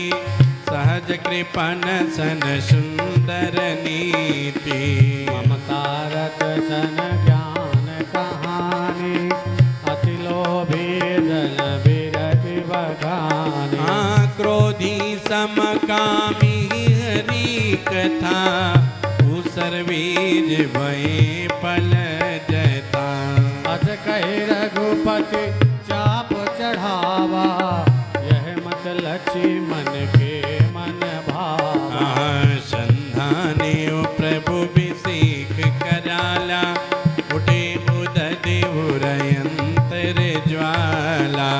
सहज कृपन सन सुंदर नीति ममता रत सन ज्ञान कहानी अति लोभी जन विरति बखानी क्रोधी समकामी हरि कथा सर्वीज भय पल जता अस कही रघुपति चाप चढ़ावा यह मत लक्ष्य मन के मन भावा संधाने प्रभु विषेक कराला उठे उदय उरयंतर ज्वाला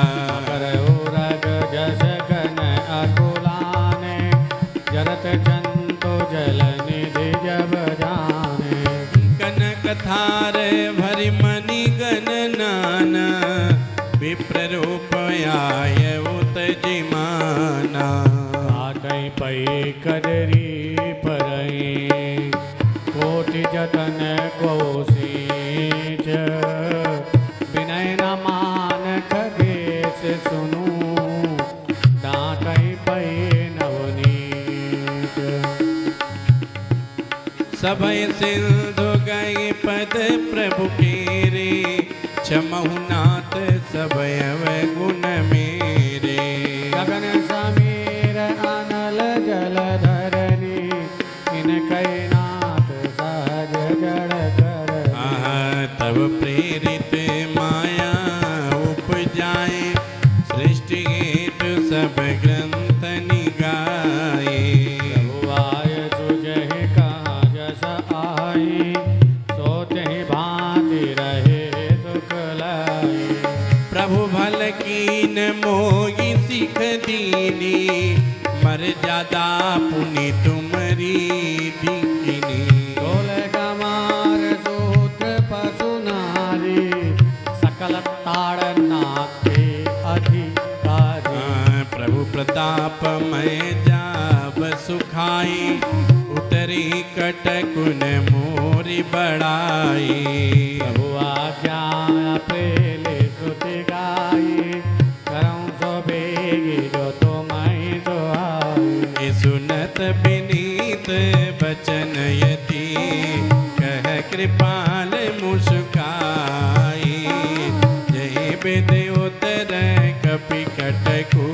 रग जस गन अकुलाने जरत जंतु जल निधि जब जाने कनक थार भरि मणि गण नाना विप्र रूप आय उतजिमाना काटई पई कदरी परई कोटि जतन कोसीच विनय न मान खगेश सुनू डांटई पई नवनीच सभय सिंधु गए पद प्रभु केरे क्षमहु नाथ सभय गुण मेरे गगन समीर अनल जल धरनी इन कैनाथ सहज जड़ कर तब प्रेरित माया उपजाए सृष्टि हेतु सब ग्रंथ निगाए आय सुजहि कहाँ जस आई सोते भांति रहे सुख लाई प्रभु भल कीन मोहि सिख दीनी मर्यादा पुनि तुमरी दीनी डोल कमार सूत्र पशु नारी सकल ताड़ना के अधिकारी प्रभु प्रताप मैं जाब सुखाई उतरी कटकुन मोरी बड़ाई प्रभु आज्ञा प्रेले सुति गाई करऊं सो बेगी जो तुम्हें जो आई सुनत विनीत बचन यति कह कृपाल मुस्काई जय विदि उतर कपि कटकु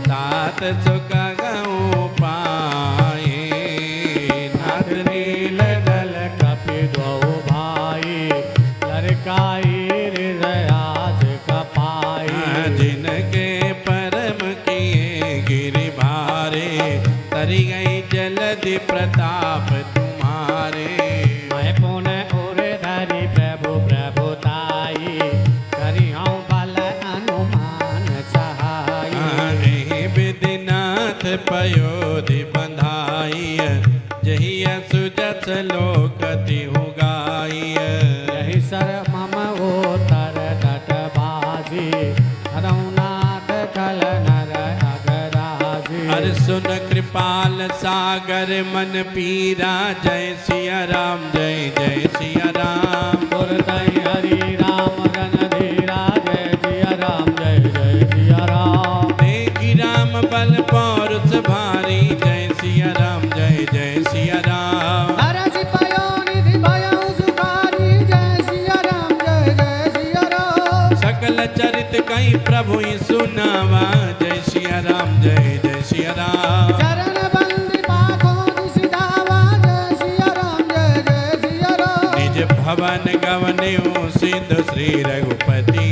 तात सुख गऊ पाए नाथ नील दल कपि दो भाई लड़काई हृदयाज कपाई जिनके परम किए गिरि भारे तरी गई जलधि प्रताप तुम्हारे मैं पुनः उरे धरि प्रभु प्रभुताई करी हूँ बल अनुमान सहाई विधिनाथ पयोधि बंधाई जहिया सुजस लोकति उगाई यही सर मम उतर तट बाजी रघुनाथ कल नर अगराजी हर सुन कृपाल सागर मन पीरा जय सिया राम जय जय सिया राम गुरतई हरि राम रन धीरा जय सिया राम जय जय सिया राम देखी राम बल पौरुष भारी जय सिया राम जय जय सिया राम हरसि पयो निधि भयो सुखारी जय सिया राम जय जय सिया राम सकल चरित कई प्रभु ही सुनावा जय सिया राम जय जय सिया राम चरण बंदी पाखों दिसिदावा जय सिया राम जय जय सिया राम निज भवन गवन्यो सिद्ध श्री रघुपति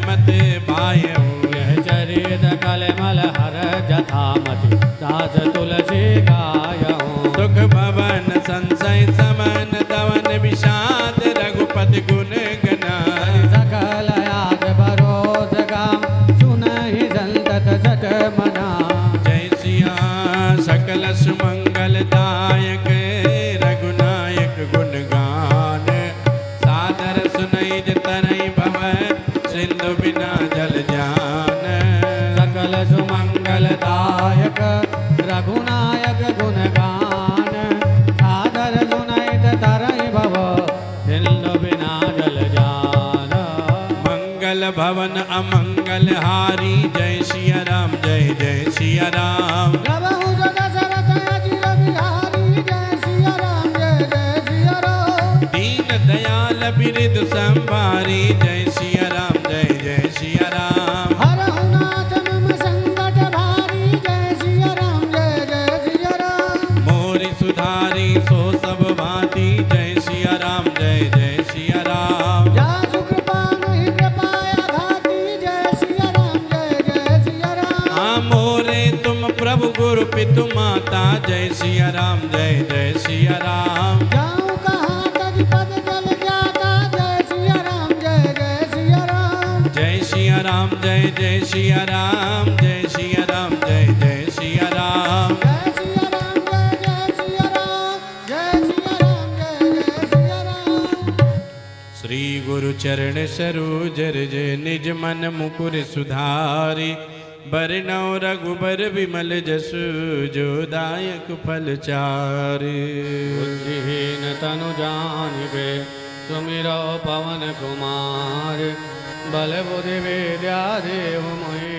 मत पायऊ यह चरित कलमल हर जथामति दास तुलसी गायऊं सुख भवन संशय समन दवन विषाद रघुपति गुण गना सकल याद बरोध गाम सुनहि संतत सट मना जय सिया सकल सुमंगल दायक रघुनायक गुणगान सादर सुनई तरई भव सिंधु बिना जल जान सकल सुमंगल दायक रघुनायक गुणगान सादर सुनैत तरहि भव सिंधु बिना जल जान मंगल भवन अमंगल मंगलहारी जय सिया राम जय जय सिया राम। प्रभु दशरथ अजिर बिहारी जय सिया राम जय जय सिया राम। दीन दयाल बिरद संभारी जय सिया राम जय जय सिया राम। हरहु नाथ मम संकट भारी जय सिया राम जय जय सिया राम। मोरि सुधारी सो सब भांति जय सिया राम जय जय सिया राम। जासु कृपा नहीं कृपाया घाती जय सिया राम जय जय सिया राम। हाँ मोरे तुम प्रभु गुरु पितु माता जय सिया राम जय जय सिया राम। जाऊं कहाँ तज पद जल जाता जय सिया राम जय जय सिया राम। जय सिया राम जय जय सिया राम जय सिया राम जय जय सिया राम। जय सिया राम जय जय सिया राम जय सिया राम जय जय सिया राम। श्री गुरु चरण सरोज रज निज मन मुकुर सुधारी। बरनौ रघुबर विमल जसु जो दायक फल चारि। बुद्धिहीन तनु जानिबे सुमिरो पवन कुमार। बल बुद्धि विद्या देव मोहि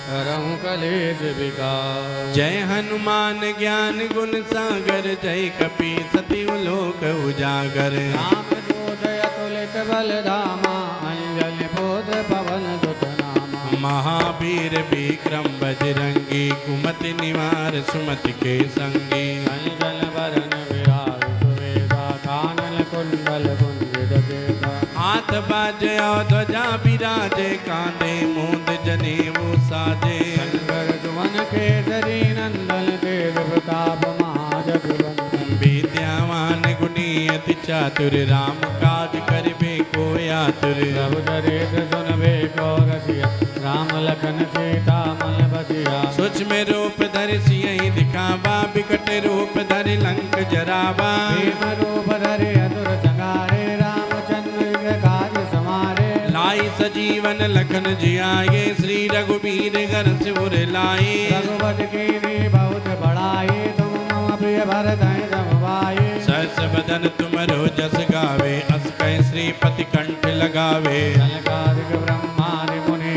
हरहु कलेश विकार। जय हनुमान ज्ञान गुण सागर जय कपी सतिव लोक उजागर। राम दूत अतुलित बल धामा अंजलि पुत्र पवन सुत नामा। महावीर विक्रम बजरंगी कुमति निवार सुमति के संगी। अंजन बरन विराज सुवेदा कानन कुंडल कुंजित केसा। हाथ बाजे और ध्वजा बिराजे कांधे मूंद जनेऊ साजे। शंकर सुमन केसरी नंदन तेज प्रताप महाजगवंदन। विद्यावान गुणी अति चातुर राम काज करिबे को आतुर। प्रभु चरित्र सुनबे को रसिया राम लखन सीता मन बसिया। सूक्ष्म रूप धरि सियहि दिखावा बिकट रूप धरि लंक जरावा। भीम रूप धरे असुर संहारे रामचंद्र के काज समारे। लाई सजीवन लखन जियाए श्री रघुबीर घर सिर लाए। रघुपति कीन्ही बहुत बड़ाई तुम मम प्रिय भरत समभाई। सहस बदन तुमरो जस गावे अस कह श्रीपति कंठ लगावे। सनकादिक ब्रह्मादि मुनि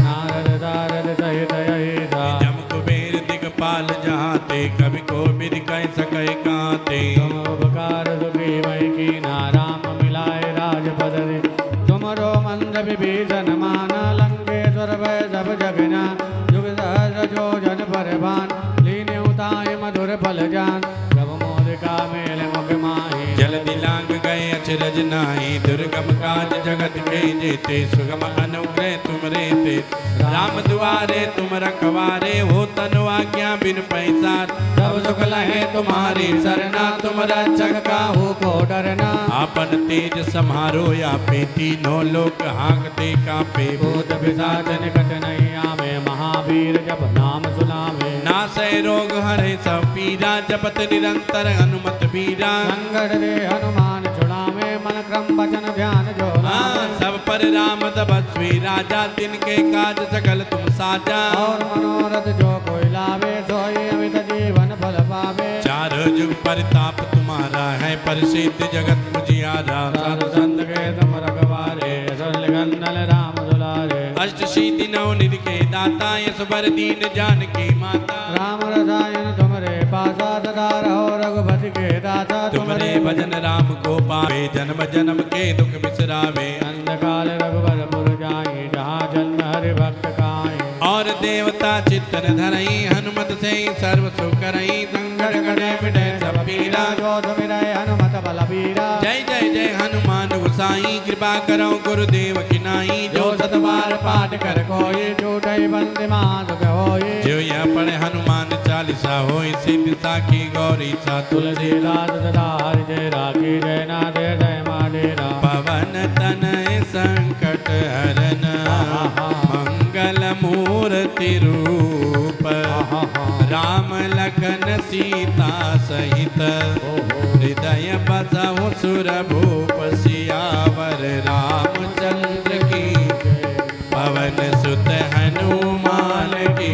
नारद तारद सहित अहिता। जम कुबेर दिगपाल जहाते कवि को विधि कह सकै काते। तुम उपकार सुग्रीवै कीन्हा राम मिलाए राजपद। तुमरो मंद विभीषण माना लंकेश्वर भय सब जगना। जुग सहस्र जो जन परभान लीन्यु ताहि मधुर फल जान। प्रभु मोदिका मेल मुख माहि जल दिलांग गए अचरज नाहि। दुर्गम काज जगत के जेते सुगम अनुग्रह तुमरे ते। राम दुआरे तुम रखवारे हो तनु आज्ञा बिन पैसार। सब सुख लहे तुम्हारी सरना तुम रक्षक काहू को डरना। आपन तेज समारो या पे तीनों लोक हांकते कापे। भूत पिशाच निकट नहीं आवे महावीर जप नाम सुनावे। नासै रोग हरे सब पीरा जपत निरंतर हनुमत बीरा। संकट दे हनुमान छुड़ावे मन क्रम वचन ध्यान जो लावे। सब पर राम तपस्वी राजा तिनके काज सकल तुम साजा। और मनोरथ जो कोई लावे सोई अमित जीवन फल पावे। चारों जुग परिताप तुम्हारा है प्रसिद्ध जगत मुजियारा। साधु संत के तुम रखवारे असुर निकंदन राम दुलारे। अष्ट सिद्धि नौ निधि के दाता यश बर दीन जानकी माता। राम रसायन तुमरे पासा सदा रहो रघुपति के दाता। तुमरे भजन राम को पावे जन्म जन्म के दुख बिसरावे। अंधकाल रघुबरपुर जाई जहाँ जन्म हरि भक्त काई। और देवता चित्तन धरई हनुमत से सर्व सुख करई। संकट कटे मिटे सब पीरा। जो सुमिरै हनुमत बलबीरा। जय जय जय हनुमान गोसाई कृपा करो गुरुदेव की नाई। जो सतबार पाठ कर कोई झूठई बंदी माधुक होई। जो यह पढ़े हनुमान चालीसा होई सिद्धि साखी गौरी सा तुलसीदास सदा हरि जय राखी जय नाथ जय माडेरा। पवन तनय संकट हरन मंगल मूर्ति रूप। राम लखन सीता सहित हृदय बसहु सुर भूप। सियावर रामचंद्र की पवन सुत हनुमान की।